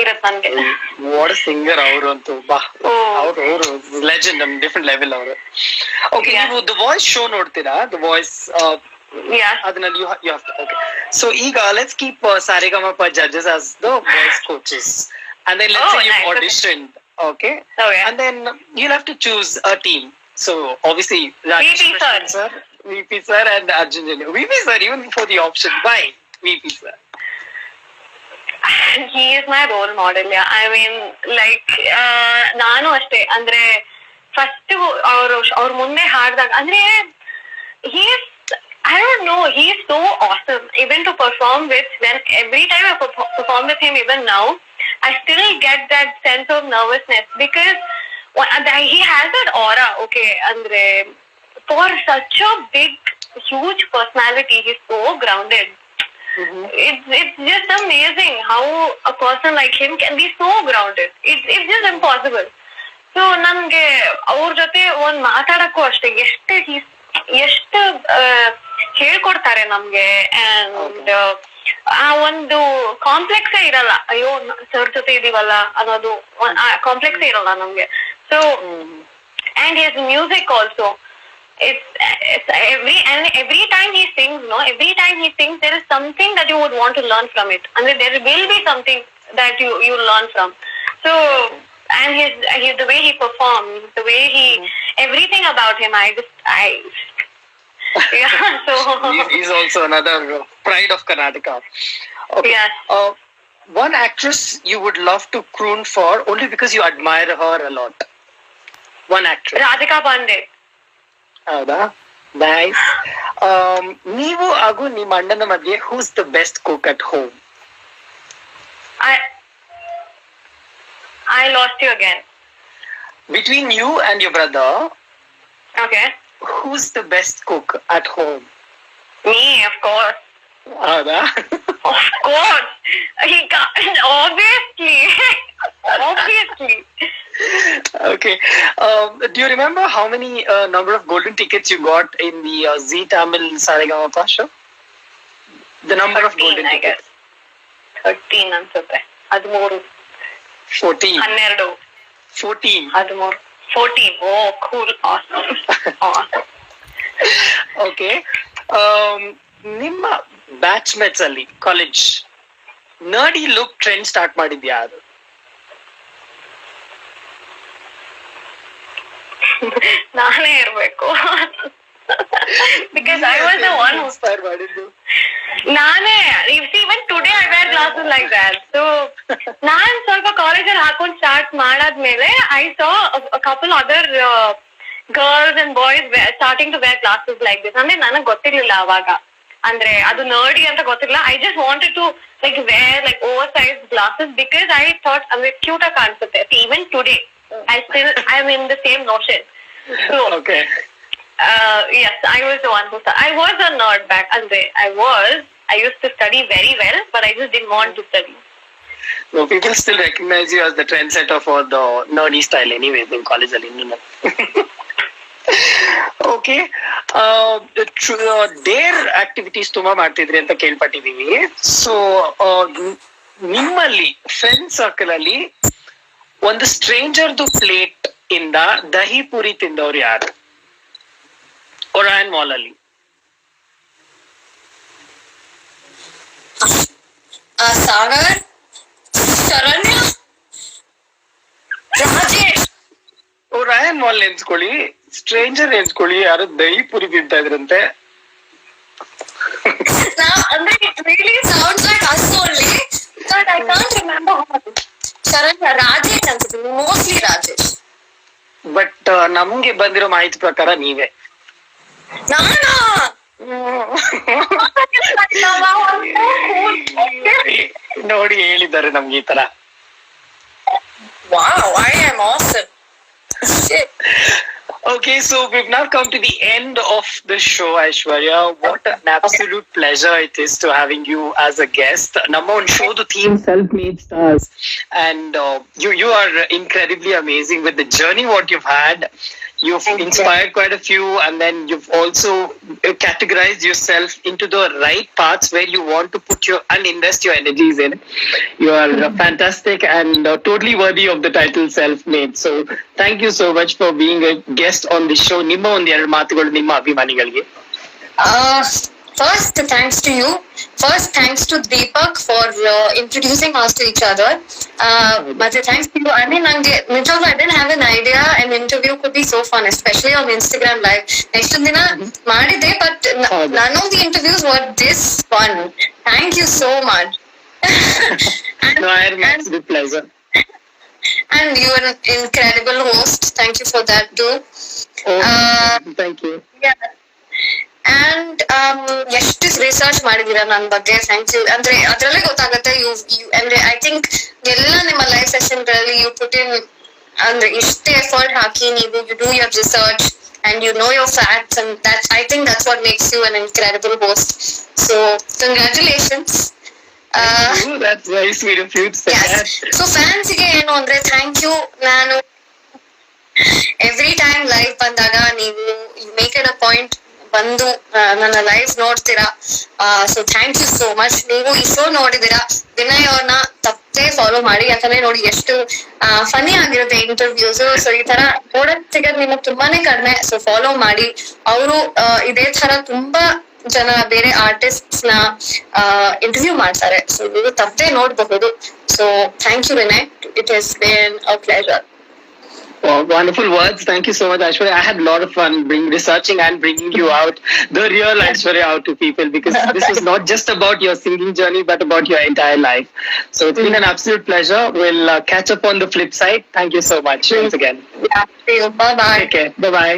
ಇರತ್ ನನ್ಗೆ. ವಾಟ್ ಸಿಂಗರ್ ಅವರು ಅಂತೂ ಬಾ, Oh. ಅವರು ಲೆಜೆಂಡ್, ಡಿಫ್ರೆಂಟ್ ಲೆವೆಲ್ ಅವರು. Okay, Yeah. ನೀವು ದ ವಾಯ್ಸ್ ಶೋ ನೋಡ್ತೀರಾ? The Voice Yeah. ಅದನ್ನಲ್ಲಿ you have to. Okay, so ಈಗ let's keep Sa Re Ga Ma Pa judges as the Voice coaches, and then let's say you Nice. auditioned, okay? Okay. And then you'll have to choose a team. So obviously VP sir. VP sir and Arjun Jani. VP sir, even before the option, why VP sir? He is my role model. Yeah. I mean, like, ನಾನು ಅಷ್ಟೇ ಅಂದ್ರೆ first ಅವ್ರ ಮುಂದೆ ಹಾಡ್ದಾಗ ಅಂದ್ರೆ he is, I don't know, he is so awesome. Even to perform with, when every time I perform with him, even now, I still get that sense of nervousness because he has that aura. Okay, andre for such a big, huge personality, he's so grounded. Mm-hmm. It's just amazing how a person like him can be so grounded. It's just impossible. So ನನ್ಗೆ ಅವ್ರ ಜೊತೆ ಒಂದ್ ಮಾತಾಡಕ್ಕೂ ಅಷ್ಟೇ ಎಷ್ಟು ಹೇಳ್ಕೊಡ್ತಾರೆ ನಮ್ಗೆ. And ಆ ಒಂದು ಕಾಂಪ್ಲೆಕ್ಸೇ ಇರಲ್ಲ, ಅಯ್ಯೋ ಸರ್ ಜೊತೆ ಇದೀವಲ್ಲ ಅನ್ನೋದು ಕಾಂಪ್ಲೆಕ್ಸೇ ಇರಲ್ಲ ನಮ್ಗೆ. So and his music also, it's every time he sings, there is something that you would want to learn from it, and there will be something that you learn from. So and his the way he performs, the way he everything about him, I yeah. So he's also another pride of Karnataka. Okay. Yes. One actress you would love to croon for only because you admire her a lot. One actress. Radhika Pandey. ಹೌದಾ? Nice. ನೀವು ಹಾಗೂ ನಿಮ್ಮ ಅಣ್ಣನ ಮಧ್ಯೆ who's the best cook at home? I lost you again. Between you and your brother, Okay. who's the best cook at home? Me, of course. ಹೌದಾ? Of course. He can't, obviously. Obviously. Okay. Do you remember how many number of golden tickets you got in the Zee Tamil Saregama show? The number of 13, golden I tickets. guess. 13 ಅನ್ಸುತ್ತೆ. 13. 14. 12. 14. 13. 14. Oh, cool. Awesome. Awesome. Okay. ನಿಮ್ಮ batchmates ಅಲ್ಲಿ college ನರ್ಡಿ look trend start ಮಾಡಿದ್ಯಾ? ಅದು ನಾನೇ ಇರ್ಬೇಕು. Because I was the one who inspire ಮಾಡಿದ್ದು. ನಾನೇ, even today I wear glasses like that. So ನಾನ್ ಸ್ವಲ್ಪ ಕಾಲೇಜಲ್ಲಿ ಹಾಕೊಂಡ್ ಸ್ಟಾರ್ಟ್ ಮಾಡಾದ್ಮೇಲೆ I saw a couple other girls and boys starting to wear glasses like this. ಅಂದ್ರೆ ನನಗ್ ಗೊತ್ತಿರ್ಲಿಲ್ಲ ಅವಾಗ, ಅಂದ್ರೆ ಅದು nerdy ಅಂತ ಗೊತ್ತಿಲ್ಲ. I just wanted to like wear like oversized glasses because I thought ಅಂದ್ರೆ cute ಆಗಿ ಕಾಣಿಸುತ್ತೆ. Even today I'm in the same notion. So Okay. Yes, I was the one who I was a nerd back. I used to study very well, but I just didn't want to study. No, people still recognize you as the trendsetter for the nerdy style anyways in college ಅಲ್ಲಿ. Okay, Deere activities ತುಂಬಾ ಮಾಡ್ತಿದ್ರಿ ಅಂತ ಕೇಳ್ಪಟ್ಟಿದೀವಿ. So ನಿಮ್ಮಲ್ಲಿ friend circle ಅಲ್ಲಿ ಒಂದು ಸ್ಟ್ರೇಂಜರ್ದು plate ಇಂದ ದಹಿ ಪುರಿ ತಿಂದವ್ರು ಯಾರು Orion mall ಅಲ್ಲಿ? ಸಾಗರ್, ಶರಣ್ಯ, ರಾಜೇಶ್. ಒರಾಯನ್ ಮಾಲ್ ನೆನ್ಸ್ಕೊಳ್ಳಿ, ಸ್ಟ್ರೇಂಜರ್ ನೆನ್ಸ್ಕೊಳ್ಳಿ, ಯಾರು ದಹಿ ಪುರಿ ತಿಂತಾ ಇದ್ರಂತೆ. ಅಂದ್ರೆ it really sounds like us only, but I can't remember who. Sharanya, Rajesh ಅನ್ಸುತ್ತೆ, mostly ರಾಜೇಶ್. ಬಟ್ ನಮ್ಗೆ ಬಂದಿರೋ ಮಾಹಿತಿ ಪ್ರಕಾರ ನೀವೇ. ನಾನಾ? ನೋಡಿ ಹೇಳಿದ್ದಾರೆ ನಮ್ಗೆ ಈ ತರ. Wow, I am awesome. Shit. Okay, so we've now come to the end of the show, Aishwarya. What an absolute pleasure it is to having you as a guest. Number one show, the theme Self-Made Stars, and you are incredibly amazing with the journey what you've had. You've Thank you. inspired quite a few, and then you've also categorized yourself into the right paths where you want to put your and invest your energies in. You are fantastic and totally worthy of the title self-made. So thank you so much for being a guest on the show. ನಿಮ್ಮ ಒಂದು ಎರಡು ಮಾತುಗಳು ನಿಮ್ಮ ಅಭಿಮಾನಿಗಳಿಗೆ. First, thanks to you. First, thanks to Deepak for introducing us to each other. But thanks to you. I mean, I didn't have an idea an interview could be so fun, especially on Instagram Live. Next dina ಮಾಡಿದೆ, but none of the interviews were this fun. Thank you so much. No, I had an absolute pleasure. And you are an incredible host. Thank you for that too. Thank you. Yeah. And ಎಷ್ಟು research ಮಾಡಿದೀರಾ ನನ್ನ ಬಗ್ಗೆ, thank you. ಅಂದ್ರೆ ಅದ್ರಲ್ಲೇ ಗೊತ್ತಾಗುತ್ತೆ ಅಂದ್ರೆ I think ಎಲ್ಲ ನಿಮ್ಮ ಲೈವ್ ಸೆಷನ್ ಗಳಲ್ಲಿ ಯು ಪುಟ್ ಇನ್ ಅಂದ್ರೆ ಇಷ್ಟೇ ಎಫರ್ಟ್ ಹಾಕಿ ನೀವು you do your research and you know your facts, and that I think that's what makes you an incredible host. So congratulations. That's very sweet of you to say that. So fans ಗೆ ಏನು ಅಂದ್ರೆ thank you. ನಾನು every time live ಬಂದಾಗ ನೀವು you make it a point ಬಂದು ನನ್ನ live ನೋಡ್ತೀರಾ. So thank you so much. ನೀವು ಈ ಶೋ ನೋಡಿದೀರಾ, ವಿನಯ್ ಅವ್ರನ್ನ ತಪ್ಪೇ ಫಾಲೋ ಮಾಡಿ, ಯಾಕಂದ್ರೆ ನೋಡಿ ಎಷ್ಟು ಫನಿ ಆಗಿರುತ್ತೆ ಇಂಟರ್ವ್ಯೂಸ್. ಸೊ ಈ ತರ ನೋಡಕ್ ಸಿಗೋದು ನಿಮಗೆ ತುಂಬಾನೇ ಕಡಿಮೆ. ಸೊ ಫಾಲೋ ಮಾಡಿ. ಅವರು ಇದೇ ತರ ತುಂಬಾ ಜನ ಬೇರೆ ಆರ್ಟಿಸ್ಟ್ಸ್ ನ ಇಂಟರ್ವ್ಯೂ ಮಾಡ್ತಾರೆ. ಸೊ ನೀವು ತಪ್ಪೇ ನೋಡಬಹುದು. So thank you Vinay. It has been a pleasure. Oh, wonderful words. Thank you so much, Aishwarya. I had a lot of fun researching and bringing you out, the real Aishwarya, out to people, because this is not just about your singing journey, but about your entire life. So it's been an absolute pleasure. We'll catch up on the flip side. Thank you so much once again. Yeah, see you. Bye-bye. Take care. Bye-bye.